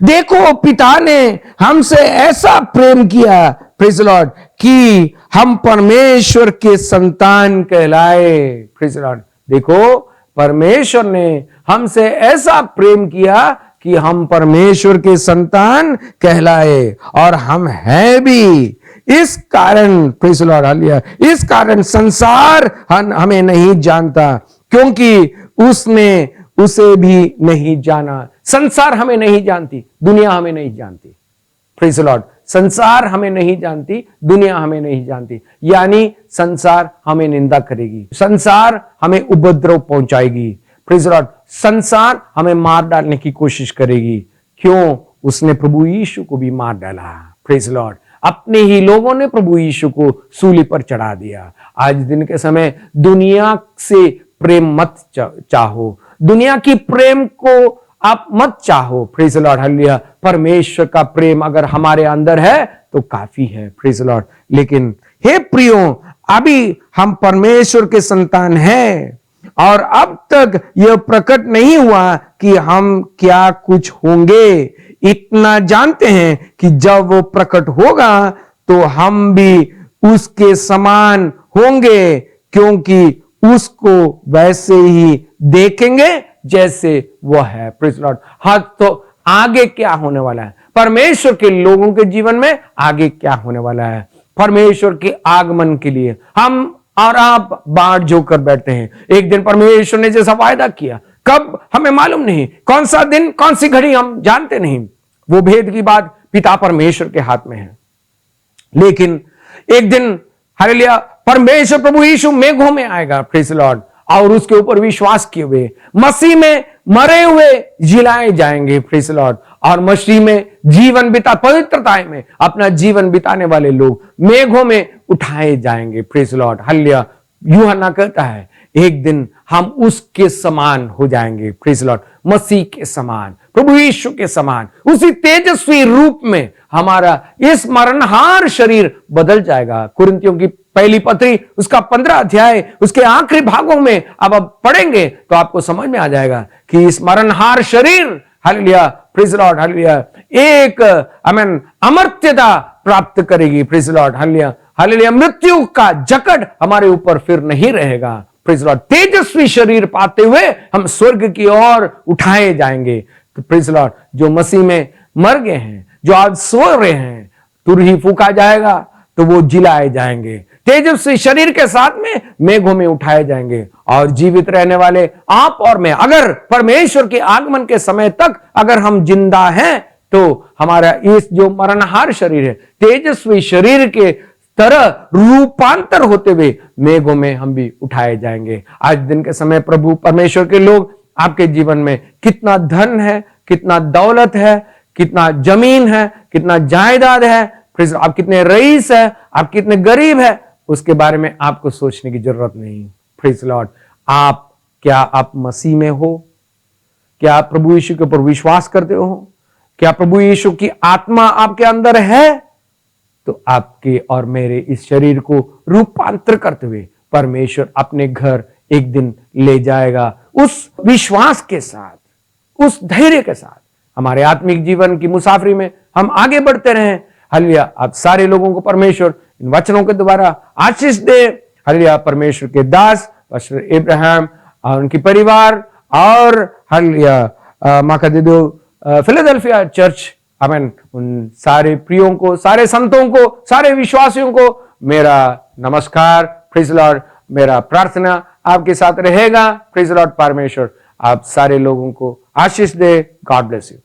देखो, पिता ने हमसे ऐसा प्रेम किया, प्रेज़ द लॉर्ड, कि हम परमेश्वर के संतान कहलाए। Praise the Lord. देखो, परमेश्वर ने हमसे ऐसा प्रेम किया कि हम परमेश्वर के संतान कहलाए, और हम हैं भी। इस कारण, प्रेज़ द लॉर्ड, हालेलुया, इस कारण संसार हमें नहीं जानता, क्योंकि उसने उसे भी नहीं जाना। संसार हमें नहीं जानती, दुनिया हमें नहीं जानती। Praise the Lord. संसार हमें नहीं जानती, दुनिया हमें नहीं जानती। यानी संसार हमें निंदा करेगी, संसार हमें उपद्रव पहुंचाएगी। Praise the Lord. संसार हमें मार डालने की कोशिश करेगी। क्यों? उसने प्रभु यीशु को भी मार डाला। Praise the Lord. अपने ही लोगों ने प्रभु यीशु को सूली पर चढ़ा दिया। आज दिन के समय दुनिया से प्रेम मत चाहो, दुनिया की प्रेम को आप मत चाहो। Praise the Lord, hallelujah. परमेश्वर का प्रेम अगर हमारे अंदर है तो काफी है। Praise the Lord. लेकिन हे प्रियो, अभी हम परमेश्वर के संतान हैं, और अब तक यह प्रकट नहीं हुआ कि हम क्या कुछ होंगे। इतना जानते हैं कि जब वो प्रकट होगा तो हम भी उसके समान होंगे, क्योंकि उसको वैसे ही देखेंगे जैसे वह है। Praise the Lord. हाँ, तो आगे क्या होने वाला है परमेश्वर के लोगों के जीवन में? आगे क्या होने वाला है? परमेश्वर के आगमन के लिए हम और आप बाट जो कर बैठते हैं। एक दिन परमेश्वर ने जैसा वायदा किया, कब हमें मालूम नहीं, कौन सा दिन, कौन सी घड़ी हम जानते नहीं। वो भेद की बात पिता परमेश्वर के हाथ में है। लेकिन एक दिन, हालेलुया, परमेश्वर प्रभु यीशु मेघों में आएगा। Praise the Lord. और उसके ऊपर विश्वास किए हुए, मसीह में मरे हुए जिलाए जाएंगे। Praise the Lord. और मसीह में जीवन बिता, पवित्रताएं में अपना जीवन बिताने वाले लोग मेघों में उठाए जाएंगे। Praise the Lord, hallelujah. यूहन्ना कहता है एक दिन हम उसके समान हो जाएंगे। Praise the Lord. मसीह के समान, प्रभु यीशु के समान, उसी तेजस्वी रूप में हमारा इस मरणहार शरीर बदल जाएगा। कुरिन्थियों की पहली पत्री उसका 15 अध्याय उसके आखिरी भागों में अब पढ़ेंगे तो आपको समझ में आ जाएगा कि इस मरणहार शरीर, hallelujah, praise the Lord, hallelujah, एक अमर्त्यता प्राप्त करेगी। Praise the Lord, hallelujah, hallelujah. मृत्यु का जकड़ हमारे ऊपर फिर नहीं रहेगा। Praise the Lord. तेजस्वी शरीर पाते हुए हम स्वर्ग की ओर उठाए जाएंगे। तो प्रेज़ द लॉर्ड, जो मसीह में मर गए हैं, जो आज सो रहे हैं, तुरही फूका जाएगा तो वो जिलाए जाएंगे, तेजस्वी शरीर के साथ में मेघों में उठाए जाएंगे। और जीवित रहने वाले आप और मैं, अगर परमेश्वर के आगमन के समय तक अगर हम जिंदा हैं, तो हमारा इस जो मरणहार शरीर है, तेजस्वी शरीर के तरह रूपांतर होते हुए मेघों में हम भी उठाए जाएंगे। आज दिन के समय प्रभु परमेश्वर के लोग, आपके जीवन में कितना धन है, कितना दौलत है, कितना जमीन है, कितना जायदाद है, आप कितने रईस है, आप कितने गरीब है, उसके बारे में आपको सोचने की जरूरत नहीं। Praise Lord. क्या आप मसीह में हो? क्या आप प्रभु यीशु के ऊपर विश्वास करते हो? क्या प्रभु यीशु की आत्मा आपके अंदर है? तो आपके और मेरे इस शरीर को रूपांतर करते हुए परमेश्वर अपने घर एक दिन ले जाएगा। उस विश्वास के साथ, उस धैर्य के साथ हमारे आत्मिक जीवन की मुसाफरी में हम आगे बढ़ते रहें। हालेलुया। आप सारे लोगों को परमेश्वर इन वचनों के द्वारा आशीष दे। हालेलुया। परमेश्वर के दास पास्टर इब्राहिम और उनकी परिवार और हालेलुया माका दे दो फिलाडेल्फिया चर्च, आमीन, उन सारे प्रियों को, सारे संतों को, सारे विश्वासियों को मेरा नमस्कार। Praise Lord. मेरा प्रार्थना आपके साथ रहेगा। Praise Lord. परमेश्वर आप सारे लोगों को आशीष दे। God bless you.